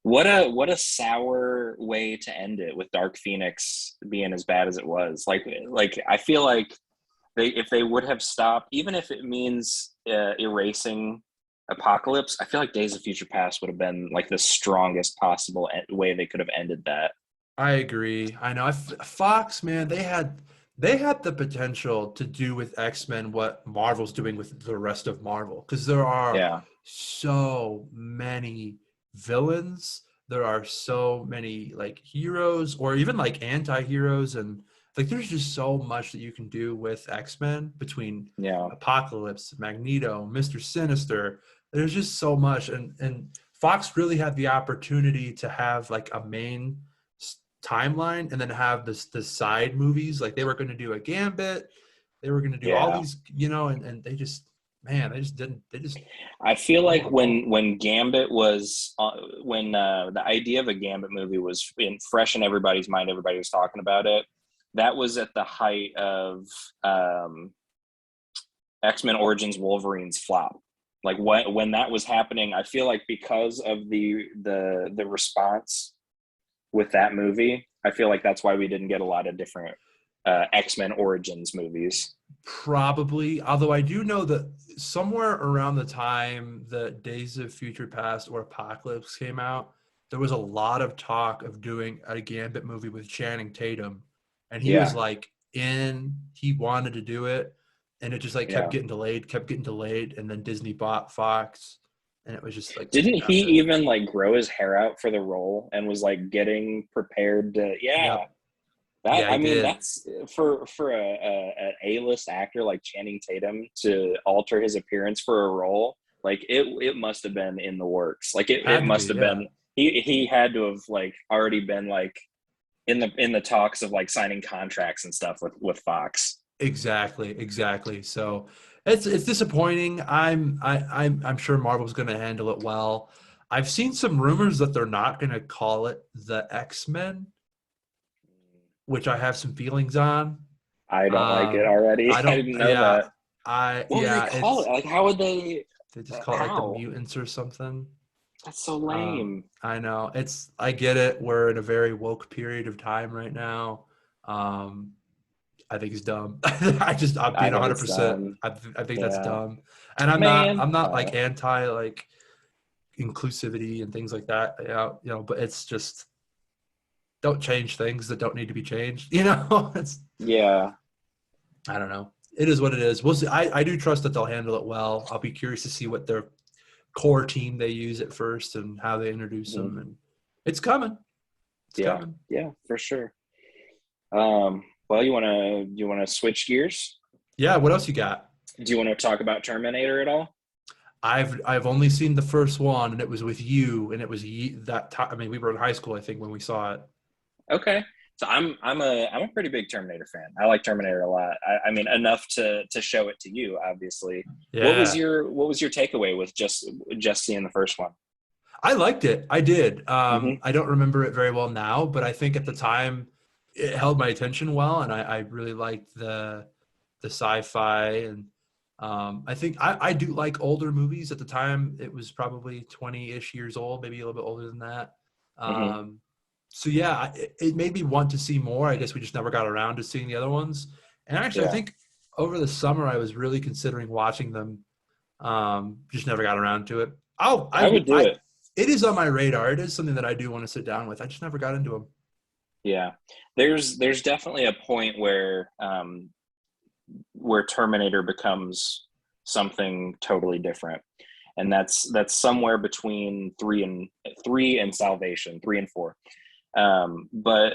What a sour way to end it with Dark Phoenix being as bad as it was. Like I feel like if they would have stopped, even if it means erasing Apocalypse, I feel like Days of Future Past would have been like the strongest possible way they could have ended that. I agree. I know. Fox, man, they had the potential to do with X-Men what Marvel's doing with the rest of Marvel, because there are Yeah, so many villains. There are so many like heroes or even like anti-heroes, and like there's just so much that you can do with X-Men between yeah, Apocalypse, Magneto, Mr. Sinister. There's just so much, and Fox really had the opportunity to have like a main timeline and then have the side movies. Like they were going to do a Gambit, they were going to do all yeah. these, and they just, man, they just didn't. They just I feel like fumbled the ball. when Gambit was when the idea of a Gambit movie was fresh in everybody's mind, everybody was talking about it. That was at the height of um, X-Men Origins Wolverine's flop. Like when that was happening, I feel like because of the response with that movie, I feel like that's why we didn't get a lot of different X-Men Origins movies. Probably, although I do know that somewhere around the time that Days of Future Past or Apocalypse came out, there was a lot of talk of doing a Gambit movie with Channing Tatum, and he was Yeah, like he wanted to do it, and it just like yeah. kept getting delayed, and then Disney bought Fox, and it was just like a Didn't he disaster. even like grow his hair out for the role and was like getting prepared to? Yeah, Yep, that yeah, he I mean did. that's for a A-list actor like Channing Tatum to alter his appearance for a role. Like it must have been in the works. Like it Had to must be, have yeah. been he had to have like already been like in the talks of like signing contracts and stuff with Fox. Exactly, exactly. So it's disappointing. I'm sure Marvel's going to handle it well. I've seen some rumors that they're not going to call it the X-Men, which I have some feelings on. I don't like it Um, already. I I don't. didn't know Yeah, that. What would they yeah. call it? Like how would they? They just call it like the How? mutants or something. That's so lame. I know I get it. We're in a very woke period of time right now. Um, I think it's dumb. I'm I being think 100%. I think that's yeah, dumb. And man. I'm not like anti like inclusivity and things like that. Yeah, but it's just don't change things that don't need to be changed. It's Yeah. I don't know. It is what it is. We'll see. I do trust that they'll handle it well. I'll be curious to see what their core team they use at first and how they introduce Mhm. them. And it's coming. It's Yeah. coming. Yeah, for sure. Well, you wanna switch gears? Yeah. What else you got? Do you want to talk about Terminator at all? I've only seen the first one, and it was with you, and it was that time. I mean, we were in high school, I think, when we saw it. Okay. So I'm a pretty big Terminator fan. I like Terminator a lot. I mean enough to show it to you, obviously. Yeah, What was your takeaway with just seeing the first one? I liked it. I did. Hmm. I don't remember it very well now, but I think at the time it held my attention well, and I really liked the sci-fi, and I think I do like older movies. At the time, it was probably 20-ish years old, maybe a little bit older than that. Hmm. Um, so yeah, it made me want to see more. I guess we just never got around to seeing the other ones. And actually, I Yeah, think over the summer I was really considering watching them. Just never got around to it. I would do it. It is on my radar. It is something that I do want to sit down with. I just never got into them. Yeah, there's definitely a point where Terminator becomes something totally different, and that's somewhere between three and Salvation, 3 and 4. But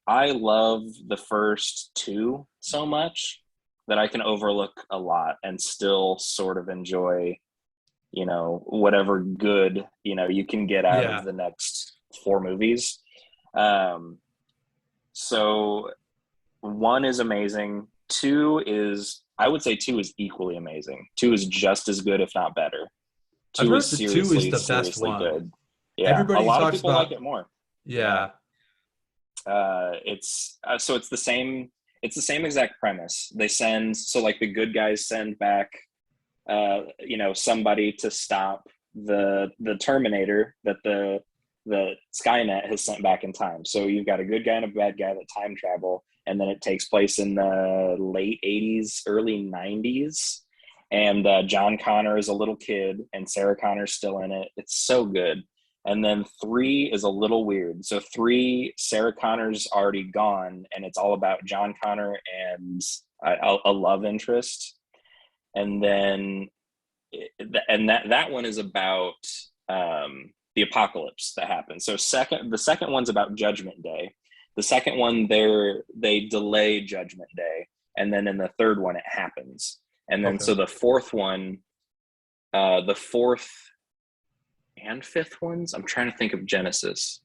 I love the first two so much that I can overlook a lot and still sort of enjoy, whatever good, you can get out of Yeah, the next four movies. Um, so one is amazing. I would say two is equally amazing. Two is just as good, if not better. I've Two heard is that two is seriously, the best seriously one. good. Yeah, a Everybody lot of talks people like about it more. Yeah. It's the same. It's the same exact premise. They send so like the good guys send back, somebody to stop the Terminator that the Skynet has sent back in time. So you've got a good guy and a bad guy that time travel, and then it takes place in the late '80s, early '90s. And John Connor is a little kid, and Sarah Connor's still in it. It's so good. And then 3 is a little weird. So 3, Sarah Connor's already gone, and it's all about John Connor and a love interest. And then, that one is about the apocalypse that happens. So the second one's about Judgment Day. The second one, they delay Judgment Day, and then in the third one, it happens. And then so the fourth one, the fourth and fifth ones, I'm trying to think of Genesis.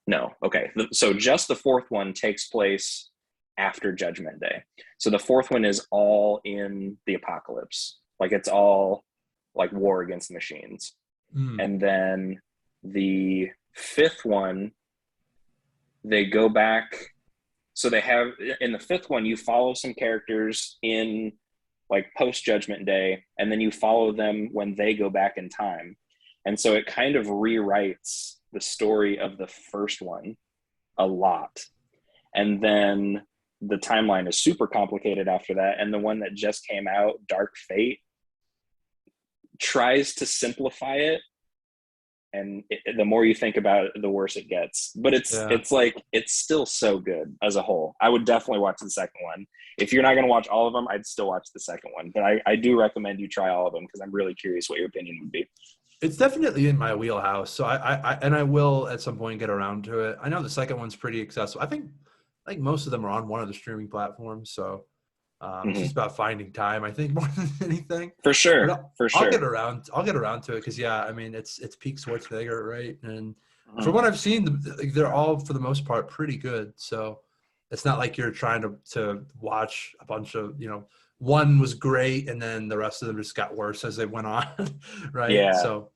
No, okay. So just the fourth one takes place after Judgment Day. So the fourth one is all in the apocalypse. Like it's all like war against the machines. And then the fifth one, they go back. So they have, in the fifth one, you follow some characters in like post Judgment Day, and then you follow them when they go back in time. And so it kind of rewrites the story of the first one a lot. And then the timeline is super complicated after that. And the one that just came out, Dark Fate, tries to simplify it. And the more you think about it, the worse it gets. But it's still so good as a whole. I would definitely watch the second one. If you're not going to watch all of them, I'd still watch the second one. But I do recommend you try all of them because I'm really curious what your opinion would be. It's definitely in my wheelhouse. So I will at some point get around to it. I know the second one's pretty accessible. I think like most of them are on one of the streaming platforms. So it's just about finding time, I think, more than anything. For sure. I'll get around to it because I mean it's peak Schwarzenegger, right? And from what I've seen, they're all for the most part pretty good. So it's not like you're trying to watch a bunch of, one was great and then the rest of them just got worse as they went on, right? Yeah. So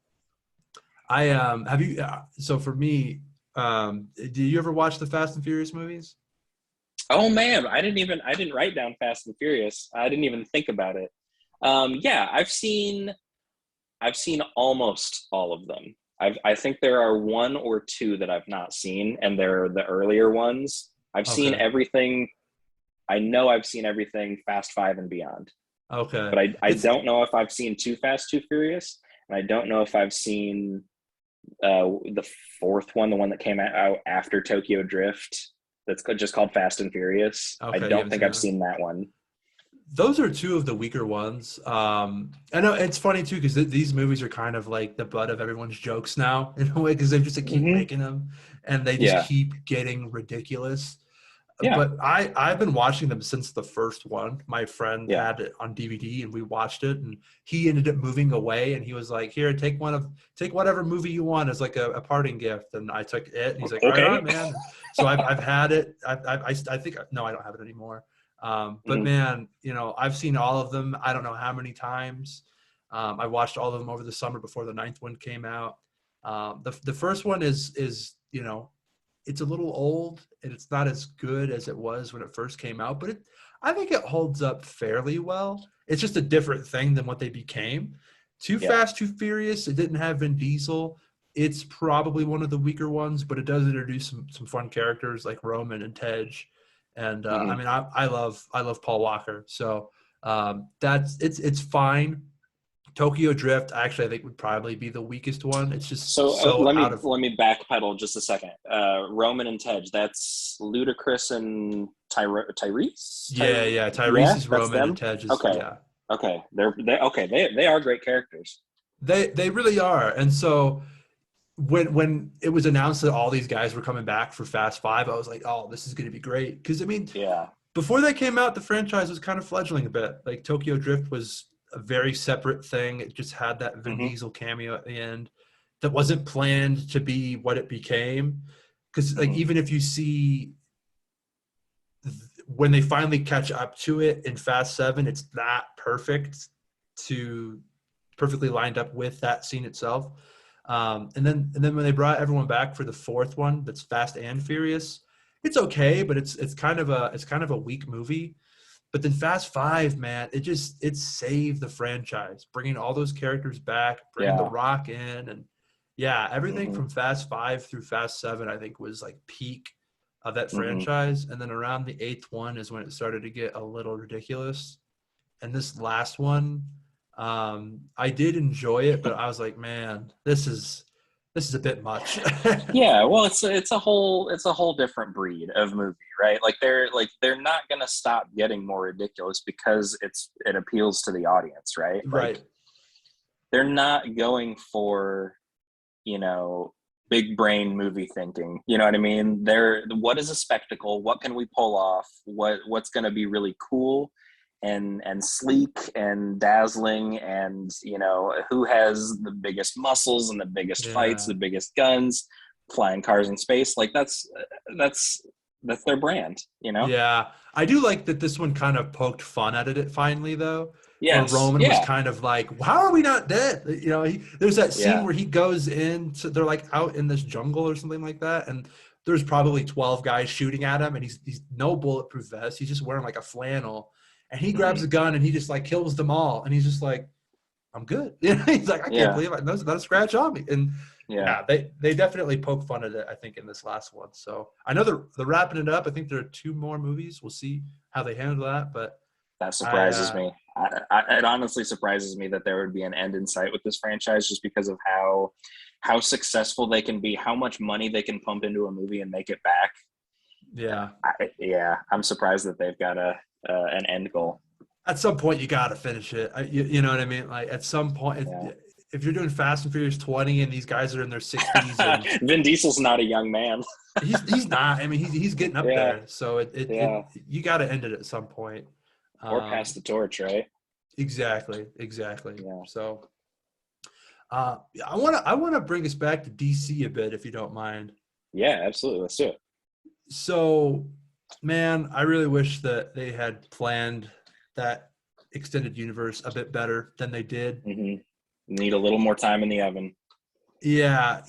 I have you. So for me, do you ever watch the Fast and Furious movies? Oh man, I didn't write down Fast and Furious. I didn't even think about it. Yeah, I've seen almost all of them. I think there are 1 or 2 that I've not seen, and they're the earlier ones. I've seen everything. I know I've seen everything Fast 5 and beyond. Okay. But I don't know if I've seen Too Fast, Too Furious, and I don't know if I've seen the fourth one, the one that came out after Tokyo Drift. That's just called Fast and Furious. I don't think I've seen that one. Those are 2 of the weaker ones. I know it's funny too because these movies are kind of like the butt of everyone's jokes now in a way because they just keep making them and they just keep getting ridiculous. Yeah. But I've been watching them since the first one. My friend had it on DVD and we watched it, and he ended up moving away and he was like, "Here, take whatever movie you want as like a parting gift." And I took it, and he's like, "Right on, man." So I've had it. I think no, I don't have it anymore. But man, I've seen all of them. I don't know how many times. I watched all of them over the summer before the 9th one came out. The first one is it's a little old and it's not as good as it was when it first came out, but I think it holds up fairly well. It's just a different thing than what they became. Too Fast, Too Furious. It didn't have Vin Diesel. It's probably one of the weaker ones, but it does introduce some fun characters like Roman and Tej. And I mean, I love Paul Walker. So it's fine. Tokyo Drift, actually, I think would probably be the weakest one. It's just let me backpedal just a second. Roman and Tej, that's Ludacris and Tyrese. Yeah, Tyrese is Roman and Tej is Okay, they are great characters. They really are, and so when it was announced that all these guys were coming back for Fast 5, I was like, oh, this is going to be great because I mean, before they came out, the franchise was kind of fledgling a bit. Like Tokyo Drift was a very separate thing. It just had that Vin Diesel cameo at the end that wasn't planned to be what it became. Because like even if you see when they finally catch up to it in Fast 7, it's not perfectly lined up with that scene itself. And then when they brought everyone back for the fourth one, that's Fast and Furious, it's okay, but it's kind of a weak movie. But then Fast Five, man, it saved the franchise, bringing all those characters back, bringing The Yeah. Rock in, and yeah, everything Hmm. from Fast Five through Fast Seven, I think, was like peak of that Hmm. franchise. And then around the eighth one is when it started to get a little ridiculous. And this last one, I did enjoy it, but I was like, man, this is a bit much. Yeah, well, it's a whole different breed of movie, right? They're not gonna stop getting more ridiculous because it appeals to the audience, right? Like Right. they're not going for, you know, big brain movie thinking. You know what I mean? They're what is a spectacle? What can we pull off? What's gonna be really cool and sleek and dazzling, and who has the biggest muscles and the biggest fights, Yeah. the biggest guns, flying cars in space. Like that's that's their brand. Yeah, I do like that this one kind of poked fun at it finally, though, where Yes, Roman was yeah, kind of like, "How are we not dead?" There's that scene yeah. where he goes in, they're like out in this jungle or something like that, and there's probably 12 guys shooting at him, and he's no bulletproof vest. He's just wearing like a flannel, and he grabs Hmm. a gun and he just like kills them all, and he's just like, "I'm good." He's like, "I can't Yeah, believe there's not a scratch on me." And yeah. yeah, they definitely poke fun at it, I think, in this last one. So I know they're wrapping it up. I think there are two more movies. We'll see how they handle that. But That I surprises me. It honestly surprises me that there would be an end in sight with this franchise, just because of how successful they can be, how much money they can pump into a movie and make it back. yeah, Yeah, I'm surprised that they've got an end goal. at some point you got to finish it. You know what I mean? Like at some point, Yeah. if you're doing Fast and Furious 20 and these guys are in their 60s and Vin Diesel's not a young man. he's not. I mean, he's getting up Yeah, there. So it yeah. you got to end it at some point. Or pass Um, the torch, right? exactly. Yeah. So I wanna bring us back to DC a bit, if you don't mind. Yeah, absolutely. Let's do it. So, man, I really wish that they had planned that extended universe a bit better than they did. Hmm. Need a little more time in the oven. Yeah,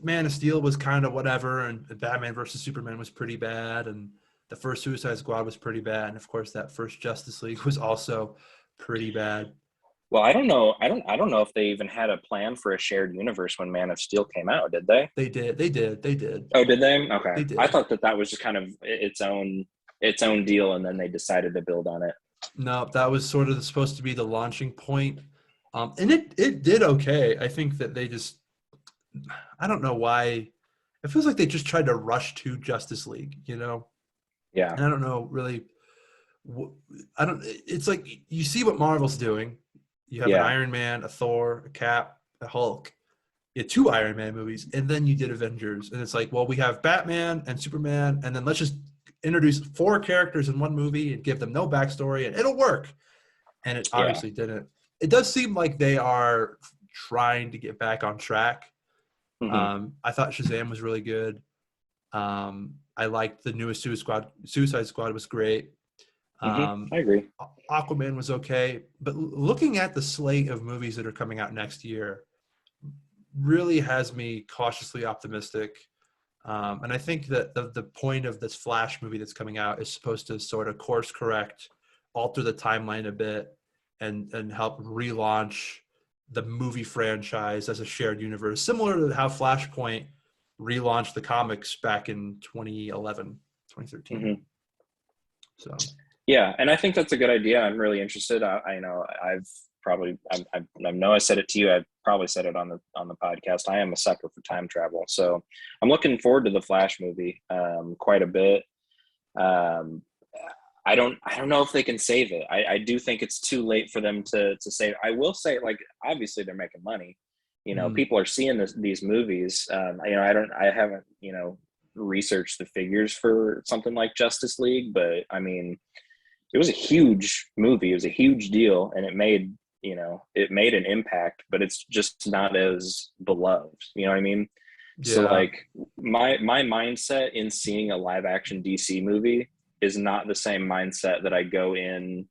Man of Steel was kind of whatever, and Batman versus Superman was pretty bad, and the first Suicide Squad was pretty bad, and of course that first Justice League was also pretty bad. Well, I don't know. I don't know if they even had a plan for a shared universe when Man of Steel came out, did they? They did. Oh, did they? Okay. They I did. thought that was just kind of its own deal, and then they decided to build on it. No, that was sort of supposed to be the launching point. And it did okay. I think that they just, I don't know why. It feels like they just tried to rush to Justice League. Yeah. And I don't know really. I don't. It's like you see what Marvel's doing. You have an Yeah. Iron Man, a Thor, a Cap, a Hulk. You had two Iron Man movies, and then you did Avengers, and it's like, well, we have Batman and Superman, and then let's just introduce four characters in one movie and give them no backstory, and it'll work. And it Yeah. obviously didn't. It does seem like they are trying to get back on track. Hmm. I thought Shazam was really good. I liked the newest Suicide Squad. Suicide Squad was great. Hmm. Um, I agree. Aquaman was okay, but looking at the slate of movies that are coming out next year really has me cautiously optimistic. And I think that the point of this Flash movie that's coming out is supposed to sort of course correct, alter the timeline a bit, and help relaunch the movie franchise as a shared universe, similar to how Flashpoint relaunched the comics back in 2011, 2013. Hmm. So, Yeah, and I think that's a good idea. I'm really interested. I know I've probably I know I said it to you. I've probably said it on the podcast. I am a sucker for time travel, so I'm looking forward to the Flash movie quite a bit. Um, I don't know if they can save it. I do think it's too late for them to save. I will say, like, obviously they're making money. mm, People are seeing these movies. I haven't researched the figures for something like Justice League, but I mean, it was a huge movie. It was a huge deal, and it made an impact, but it's just not as beloved. You know what I mean? So yeah, like my mindset in seeing a live action DC movie is not the same mindset that I go in,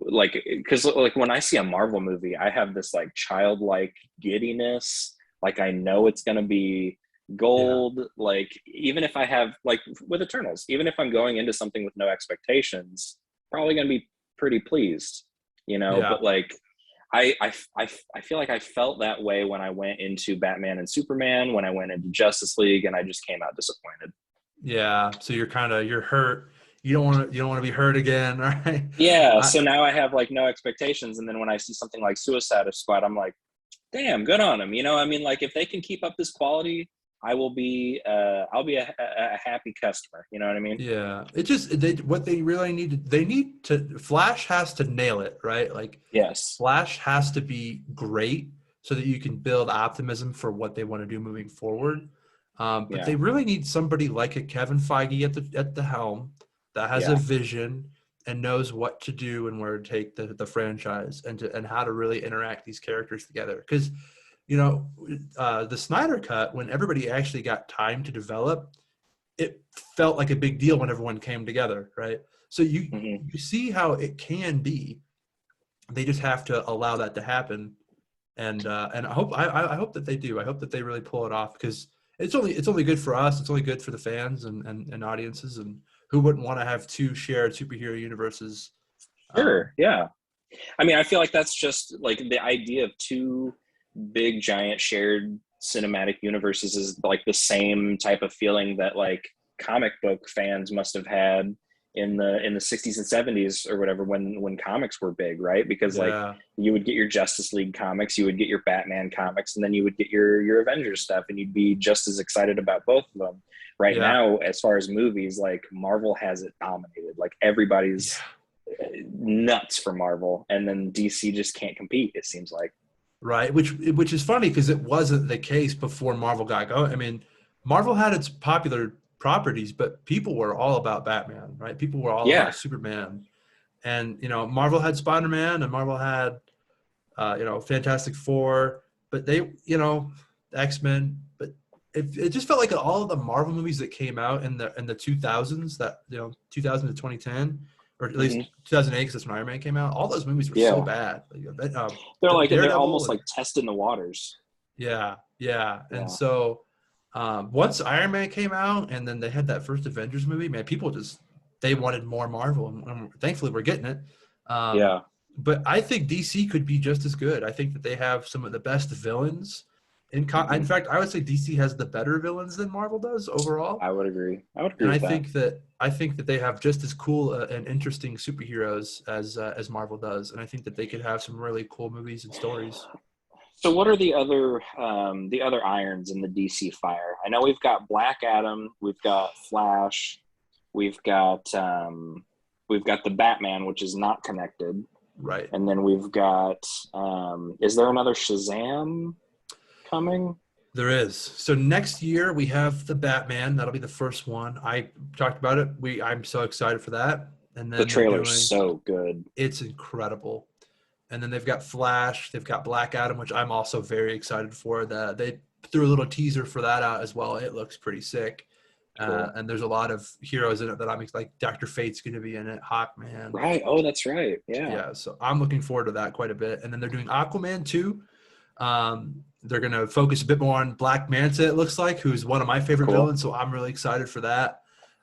like, because like when I see a Marvel movie, I have this like childlike giddiness, Like I know it's going to be Yeah. gold. Like even if I have like with Eternals, even if I'm going into something with no expectations, probably going to be pretty pleased, you know. Yeah. But like I feel like I felt that way when I went into Batman and Superman, when I went into Justice League, and I just came out disappointed. Yeah. So you're hurt. You don't want to be hurt again, right? Yeah, I so now I have like no expectations, and then when I see something like Suicide Squad, I'm like, damn, good on them. You know, I mean, like if they can keep up this quality, I'll be a happy customer. You know what I mean? Yeah, it just what they really need to Flash has to nail it, right? Like Yes. Flash has to be great so that you can build optimism for what they want to do moving forward. But Yeah. they really need somebody like a Kevin Feige at the helm that has a Yeah. vision and knows what to do and where to take the franchise and how to really interact these characters together. Because the Snyder Cut, when everybody actually got time to develop, it felt like a big deal when everyone came together, right? So Hmm. you see how it can be. They just have to allow that to happen, and I hope that they do. I hope that they really pull it off because it's only good for us. It's only good for the fans and audiences, and who wouldn't want to have two shared superhero universes? Um, Sure. Yeah. I mean, I feel like that's just like the idea of two big, giant, shared cinematic universes is like the same type of feeling that like comic book fans must have had in the 60s and 70s or whatever when comics were big, right? Because like yeah, you would get your Justice League comics, you would get your Batman comics, and then you would get your Avengers stuff, and you'd be just as excited about both of them. Right yeah, now, as far as movies, like Marvel has it dominated. Like yeah. everybody's nuts for Marvel, and then DC just can't compete. It seems like. Right, which is funny because it wasn't the case before Marvel got going. I mean, Marvel had its popular properties, but people were all about Batman, right? People were all Yeah, about Superman, and Marvel had Spider-Man and Marvel had Fantastic Four, but they X-Men, but it just felt like all of the Marvel movies that came out in the 2000s, that 2000 to 2010, or at least hmm 2008, because that's when Iron Man came out. All those movies were so yeah. bad. Like, They're Daredevil almost and like testing the waters. yeah, yeah. And Yeah, so once Iron Man came out and then they had that first Avengers movie, man, people just they wanted more Marvel, and thankfully we're getting it. Um, yeah. but I think DC could be just as good. I think that they have some of the best villains. In Hmm. fact, I would say DC has the better villains than Marvel does overall. I would agree. I would agree And with that. I think that they have just as cool and interesting superheroes as Marvel does. And I think that they could have some really cool movies and stories. So, what are the other irons in the DC fire? I know we've got Black Adam, we've got Flash, we've got um, we've got the Batman, which is not connected, Right. and then we've got is there another Shazam coming? There is. So next year we have the Batman. That'll be the first one. I talked about it. I'm so excited for that. And The then they're trailer's doing so good. it's incredible. And then they've got Flash. They've got Black Adam, which I'm also very excited for. They threw a little teaser for that out as well. It looks pretty sick. Cool. And there's a lot of heroes in it that I'm like Dr. Fate's going to be in it. Hawkman. Right. Oh, that's right. Yeah. Yeah. So I'm looking forward to that quite a bit. And then they're doing Aquaman too. They're going to focus a bit more on Black Manta, it looks like, who's one of my favorite Cool. villains. So I'm really excited for that.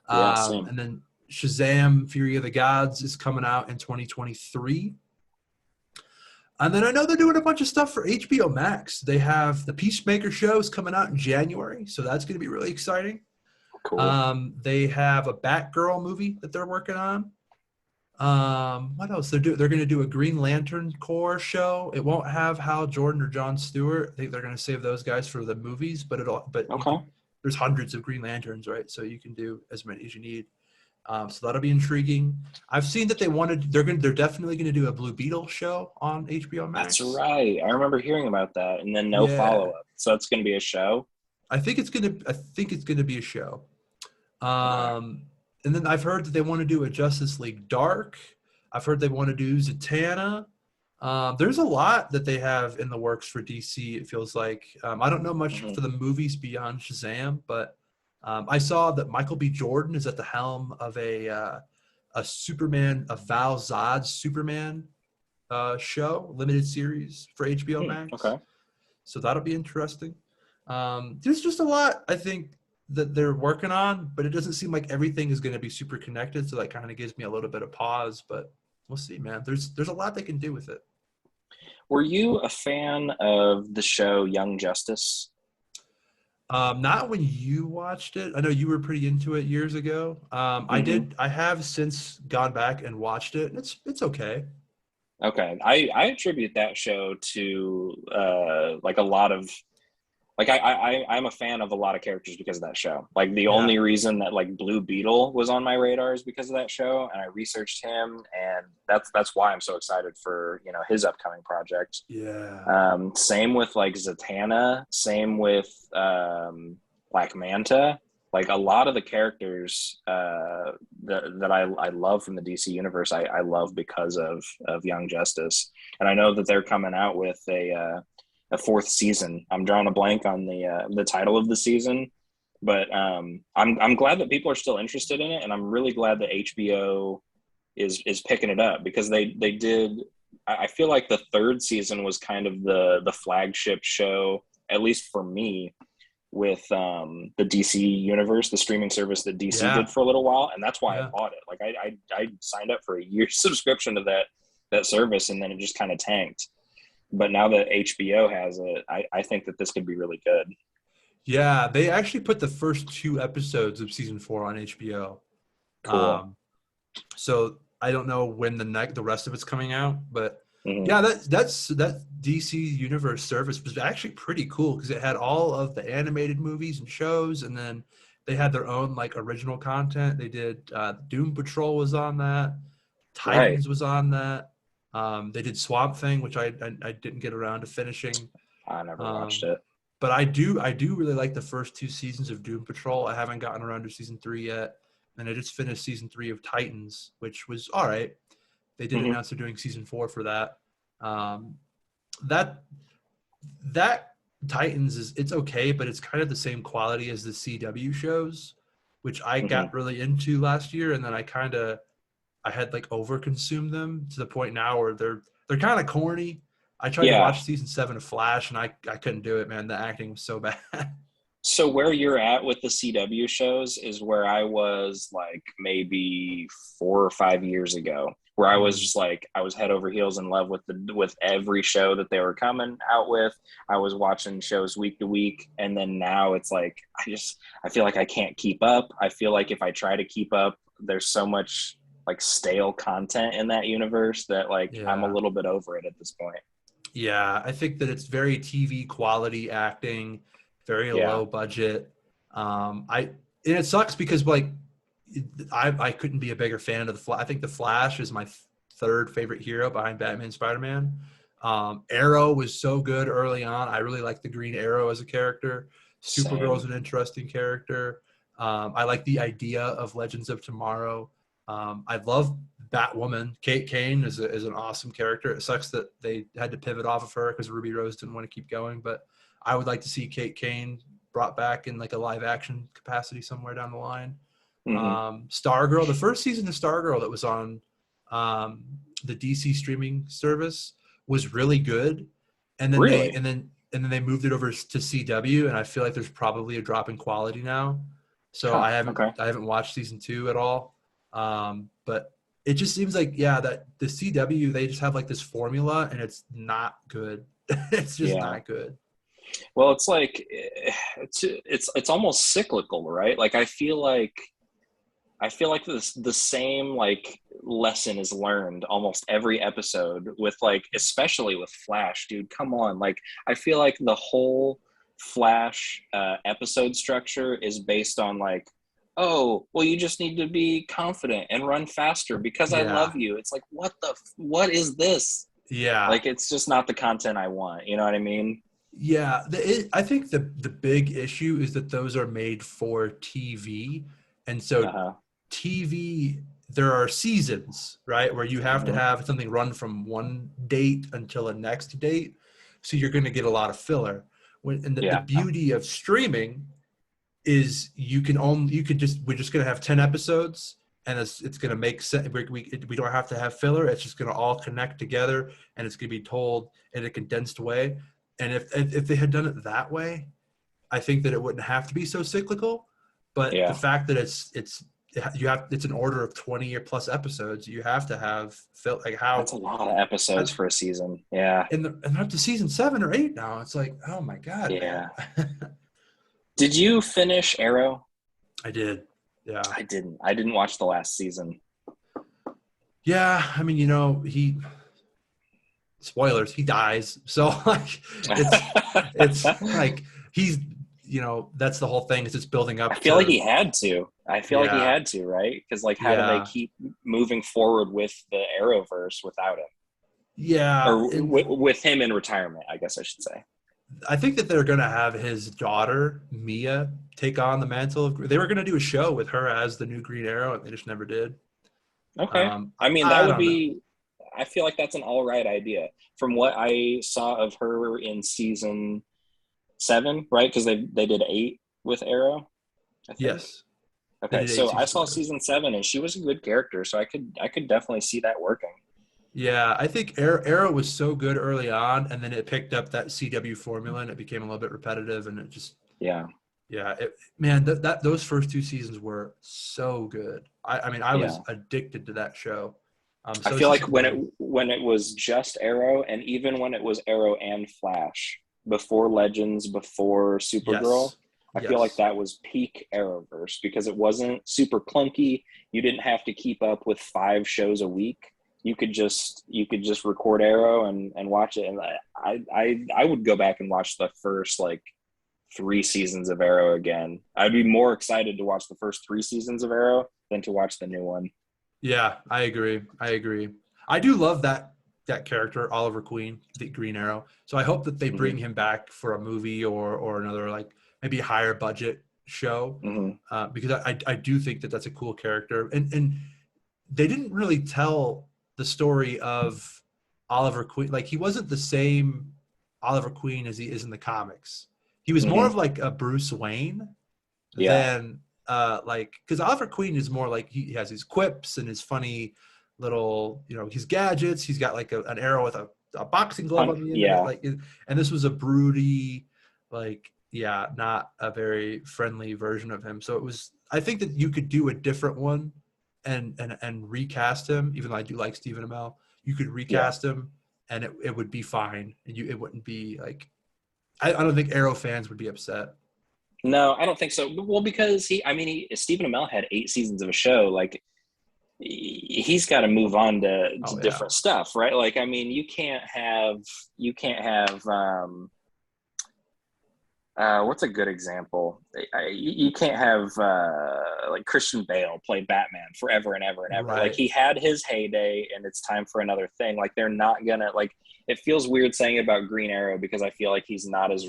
Yeah. Same. And then Shazam, Fury of the Gods is coming out in 2023. And then I know they're doing a bunch of stuff for HBO Max. They have the Peacemaker shows coming out in January. So that's going to be really exciting. Cool. They have a Batgirl movie that they're working on. What else? They're going to do a Green Lantern Corps show. It won't have Hal Jordan or John Stewart. I think they're going to save those guys for the movies, but you Okay. can there's hundreds of Green Lanterns, right? So you can do as many as you need. So that'll be intriguing. I've seen that they're definitely going to do a Blue Beetle show on HBO That's Max. right. I remember hearing about that, and then no follow Yeah. up. So it's going to be a show. I think it's going to be a show. Okay. And then I've heard that they want to do a Justice League Dark. I've heard they want to do Zatanna. There's a lot that they have in the works for DC, it feels like. I don't know much Hmm. for the movies beyond Shazam, but I saw that Michael B. Jordan is at the helm of a Superman, a Val Zod Superman show, limited series for HBO Max. Okay. So that'll be interesting. There's just a lot I think that they're working on, but it doesn't seem like everything is going to be super connected. So that kind of gives me a little bit of pause, but we'll see, man. There's a lot they can do with it. Were you a fan of the show Young Justice? Not when you watched it. I know you were pretty into it years ago. Hmm. I have since gone back and watched it. And it's okay. Okay, I attribute that show to like a lot of like I'm a fan of a lot of characters because of that show. Like the Yeah. only reason that like Blue Beetle was on my radar is because of that show, and I researched him, and that's why I'm so excited for his upcoming project. Yeah. Same with like Zatanna, same with Black Manta. Like a lot of the characters that I love from the DC universe, I love because of Young Justice, and I know that they're coming out with a fourth season. I'm drawing a blank on the title of the season, but I'm glad that people are still interested in it, and I'm really glad that HBO is picking it up because they did. I feel like the third season was kind of the flagship show, at least for me, with the DC universe, the streaming service that DC did Yeah. for a little while, and that's why I Yeah. bought it. Like I signed up for a year subscription to that service, and then it just kind of tanked. But now that HBO has it, I think that this could be really good. Yeah. They actually put the first two episodes of season 4 on HBO. Cool. Um, so I don't know when the rest of it's coming out, but Hmm. yeah, that DC Universe service was actually pretty cool because it had all of the animated movies and shows, and then they had their own like original content. They did Doom Patrol was on that, Right. Titans was on that. They did Swamp Thing, which I didn't get around to finishing. I never watched Um, it. but I do really like the first two seasons of Doom Patrol. I haven't gotten around to season 3 yet, and I just finished season 3 of Titans, which was all right. They did Hmm. announce they're doing season 4 for that. Um, that that Titans it's okay, but it's kind of the same quality as the CW shows, which I Hmm. got really into last year, and then I had like overconsumed them to the point now where they're kind of corny. I tried to Yeah. watch season 7 of Flash, and I couldn't do it, man. The acting was so bad. So where you're at with the CW shows is where I was like maybe 4 or 5 years ago, where I was Mm, just like I was head over heels in love with every show that they were coming out with. I was watching shows week to week, and then now it's like I feel like I can't keep up. I feel like if I try to keep up, there's so much like stale content in that universe that like I'm a yeah. little bit over it at this point. Yeah, I think that it's very TV quality acting, very Yeah. low budget. And it sucks because like I couldn't be a bigger fan of the Flash. I think the Flash is my third favorite hero behind Batman and Spider-Man. Arrow was so good early on. I really like the Green Arrow as a character. Supergirl is Same. an interesting character. I like the idea of Legends of Tomorrow. I love Batwoman. Kate Kane is an awesome character. It sucks that they had to pivot off of her because Ruby Rose didn't want to keep going, but I would like to see Kate Kane brought back in like a live action capacity somewhere down the line. Hmm. Stargirl, the first season of Stargirl that was on um, the DC streaming service was really good, and then they Really? and then and then they moved it over to CW, and I feel like there's probably a drop in quality now. So Huh. I haven't Okay. I haven't watched season 2 at all, but it just seems like yeah that the CW they just have like this formula and it's not good. It's just Yeah. not good. Well, it's like it's almost cyclical, right? Like I feel like the same like lesson is learned almost every episode with like especially with Flash, dude. Come on, like I feel like the whole Flash episode structure is based on like, oh, well, you just need to be confident and run faster because I Yeah, love you. It's like what is this? yeah. Like it's just not the content I want. You know what I mean? Yeah, I think the big issue is that those are made for TV, and Uh so huh. TV there are seasons, right, where you have to Hmm. have something run from one date until a next date, so you're going to get a lot of filler. And the Yeah. beauty of streaming is we're just going to have 10 episodes and it's going to make sense. We don't have to have filler. It's just going to all connect together and it's going to be told in a condensed way. And if they had done it that way, I think that it wouldn't have to be so cyclical. But the Yeah. fact that it's an order of 20 or plus episodes, you have to have felt like That's how a lot of episodes for a season. Yeah. and they're up to season 7 or 8 now. It's like, oh my god, man. Yeah. Did you finish Arrow? I did. Yeah. I didn't. I didn't watch the last season. Yeah, I mean, he spoilers, he dies. So like it's like he's that's the whole thing, is it's building I up feel like to he had to. I feel like he yeah. had to, right? Because like, how do they Yeah. keep moving forward with the Arrowverse without him, Yeah, or and with him in retirement? I guess I should say. I think that they're going to have his daughter, Mia, take on the mantle of. They were going to do a show with her as the new Green Arrow, and they just never did. Okay. I mean, that I would don't know. be. I feel like that's an all right idea. From what I saw of her in season 7, right? Because they did 8 with Arrow, I think. Yes, they Okay, did 8 so I seasons saw with her. season 7, and she was a good character, so I could definitely see that working. Yeah, I think Arrow was so good early on, and then it picked up that CW formula, and it became a little bit repetitive, and it just Yeah, yeah, man, that those first 2 seasons were so good. I mean, I yeah. was addicted to that show. I So it's feel just like when cool. it was just Arrow, and even when it was Arrow and Flash, before Legends, before Supergirl, Yes, I feel like yes. that was peak Arrowverse because it wasn't super clunky. You didn't have to keep up with 5 shows a week. You could just record Arrow and watch it. And I would go back and watch the first like 3 seasons of Arrow again. I'd be more excited to watch the first 3 seasons of Arrow than to watch the new one. Yeah, I agree. I agree. I do love that character, Oliver Queen, the Green Arrow. So I hope that they bring Mm-hmm. him back for a movie or another like maybe higher budget show, Mm-hmm. because I do think that that's a cool character. And they didn't really tell the story of Oliver Queen. Like he wasn't the same Oliver Queen as he is in the comics. He was more Mm-hmm. of like a Bruce Wayne Yeah. than like, because Oliver Queen is more like he has his quips and his funny little his gadgets. He's got like an arrow with a boxing glove on the end of it, Yeah. like, and this was a broody, like, yeah, not a very friendly version of him. So it was, I think that you could do a different one and recast him, even though I do like Stephen Amell. You could Yeah. recast him and it would be fine, and it wouldn't be like, I don't think Arrow fans would be upset. No, I don't think so. Well, because Stephen Amell had 8 seasons of a show. Like, he's got to move on to Oh yeah. different stuff, right? Like, I mean, you can't have what's a good example? You can't have like Christian Bale play Batman forever and ever and ever. Like, Right. he had his heyday, and it's time for another thing. Like, they're not gonna like. It feels weird saying it about Green Arrow because I feel like he's not as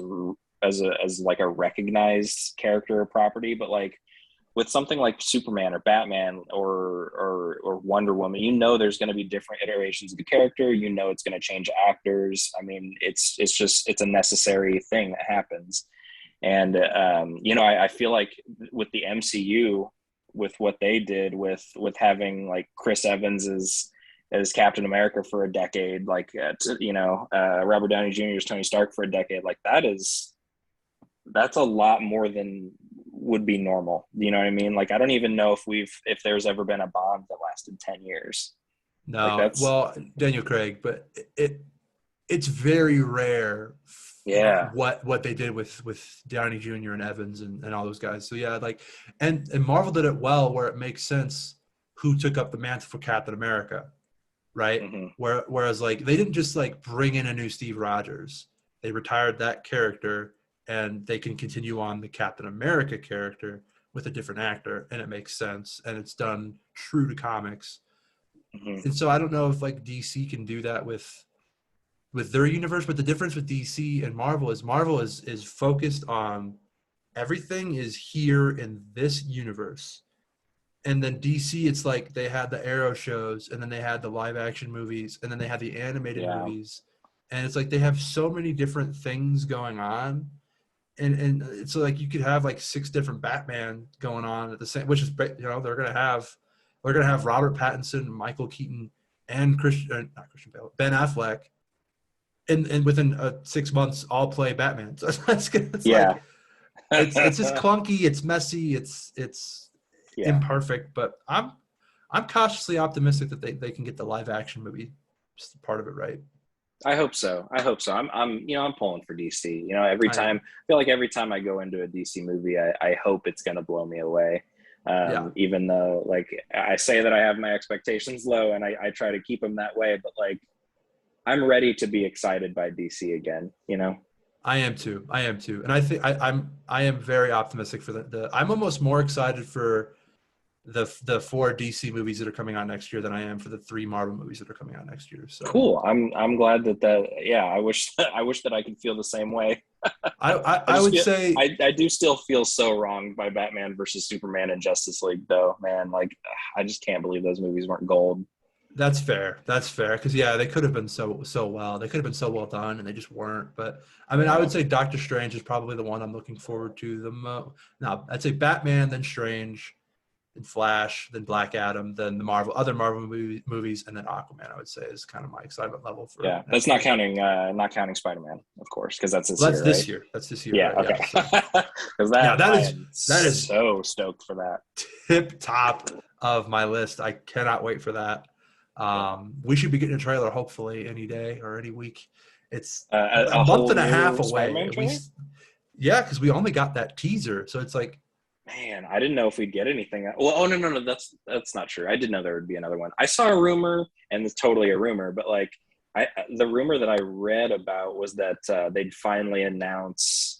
like a recognized character or property, but like with something like Superman or Batman or Wonder Woman, there's going to be different iterations of the character. It's going to change actors. I mean, it's a necessary thing that happens. And I feel like with the MCU, with what they did with having like Chris Evans as Captain America for a decade, like Robert Downey Jr. as Tony Stark for a decade, like that's a lot more than would be normal. You know what I mean? Like, I don't even know if there's ever been a Bond that lasted 10 years. Like, No, that's, well, Daniel Craig, but it's very rare yeah, what they did with Downey Jr. and Evans and all those guys. So yeah, like, and Marvel did it well, where it makes sense who took up the mantle for Captain America, right? mm-hmm, Whereas like they didn't just like bring in a new Steve Rogers. They retired that character and they can continue on the Captain America character with a different actor, and it makes sense, and it's done true to comics. mm-hmm, And so I don't know if like DC can do that with their universe, but the difference with DC and Marvel is focused on everything is here in this universe. And then DC, it's like they had the Arrow shows, and then they had the live action movies, and then they had the animated yeah, movies. And it's like they have so many different things going on. And it's like you could have like 6 different Batman going on at the same, which is, they're gonna have Robert Pattinson, Michael Keaton, and not Christian Bale, Ben Affleck, and within 6 months all play Batman. So it's yeah. like it's just clunky. It's messy. It's Yeah, imperfect. But I'm cautiously optimistic that they can get the live action movie just part of it right. I hope so. I hope so. I'm pulling for DC. Every I time am. I feel like every time I go into a DC movie, I hope it's going to blow me away. Yeah, Even though, like, I say that I have my expectations low, and I try to keep them that way, but like, I'm ready to be excited by DC again. I am too. I am too. And I think I am very optimistic for the. I'm almost more excited for the 4 DC movies that are coming out next year than I am for the 3 Marvel movies that are coming out next year. So Cool. I'm glad that. Yeah, I wish I wish that I could feel the same way. I I just would feel say I do still feel so wrong by Batman versus Superman and Justice League, though, man. Like, I just can't believe those movies weren't gold. that's fair. That's fair because yeah, they could have been so well. They could have been so well done, and they just weren't. But I mean, I Yeah. would say Doctor Strange is probably the one I'm looking forward to the most. No, I'd say Batman, then Strange, then Flash, then Black Adam, then the other Marvel movies, and then Aquaman. I would say is kind of my excitement level for Yeah, that's next year. not counting Spider-Man, of course, because that's this Well, that's year, this right? year. That's this year, Yeah, right? okay. Yeah. So Because yeah, that that I is am that is so stoked for that. tip top of my list. I cannot wait for that. Yeah. We should be getting a trailer hopefully any day or any week. It's a A month whole and a half new away. Spider-Man trailer? Yeah, because we only got that teaser, so it's like Man, I didn't know if we'd get anything. Well, oh no, that's not true. I did know there would be another one. I saw a rumor, and it's totally a rumor, but like, the rumor that I read about was that they'd finally announce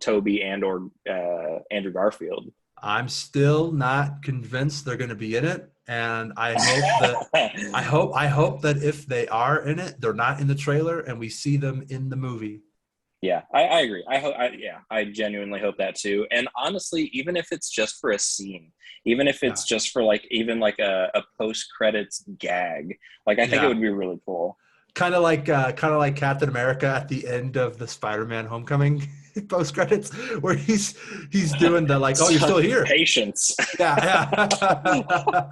Toby and/or Andrew Garfield. I'm still not convinced they're going to be in it, and I hope that if they are in it, they're not in the trailer, and we see them in the movie. Yeah, I agree. I hope. Yeah, I genuinely hope that too. And honestly, even if it's just for a scene, even if Yeah, it's just for like even like a post credits gag, like I think it yeah. would be really cool. Kind of like Captain America at the end of the Spider-Man Homecoming post credits, where he's doing the like, oh, you're still here. Patience. Yeah, yeah,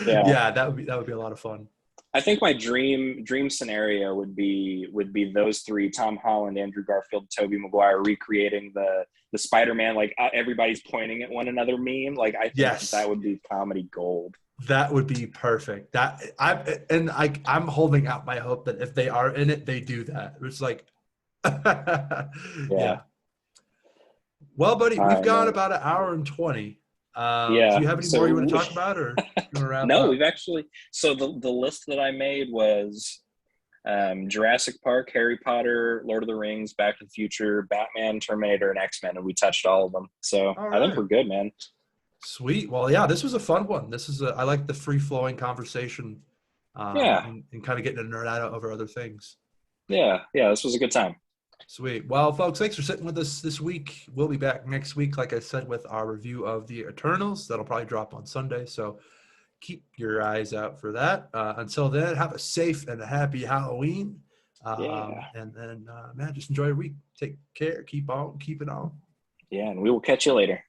Yeah, yeah. That would be a lot of fun. I think my dream scenario would be those three: Tom Holland, Andrew Garfield, Tobey Maguire recreating the Spider-Man, like, everybody's pointing at one another meme. Like, I think that Yes, would be comedy gold. that would be perfect. I'm holding out my hope that if they are in it, they do that. It's like, Yeah. yeah. Well, buddy, All we've right, gone man. about an hour and 20. Do Yeah. you have any more you want So to talk about, or you want to wrap no, up? we've actually. So the list that I made was Jurassic Park, Harry Potter, Lord of the Rings, Back to the Future, Batman, Terminator, and X-Men, and we touched all of them. So All I think right. we're good, man. Sweet. Well, yeah, this was a fun one. I like the free flowing conversation, Yeah. and kind of getting to nerd out over other things. Yeah. Yeah. This was a good time. Sweet. Well, folks, thanks for sitting with us this week. We'll be back next week, like I said, with our review of the Eternals. That'll probably drop on Sunday. So keep your eyes out for that. Until then, have a safe and a happy Halloween. Yeah. And then, man, just enjoy your week. Take care. Keep on keeping on. Yeah. And we will catch you later.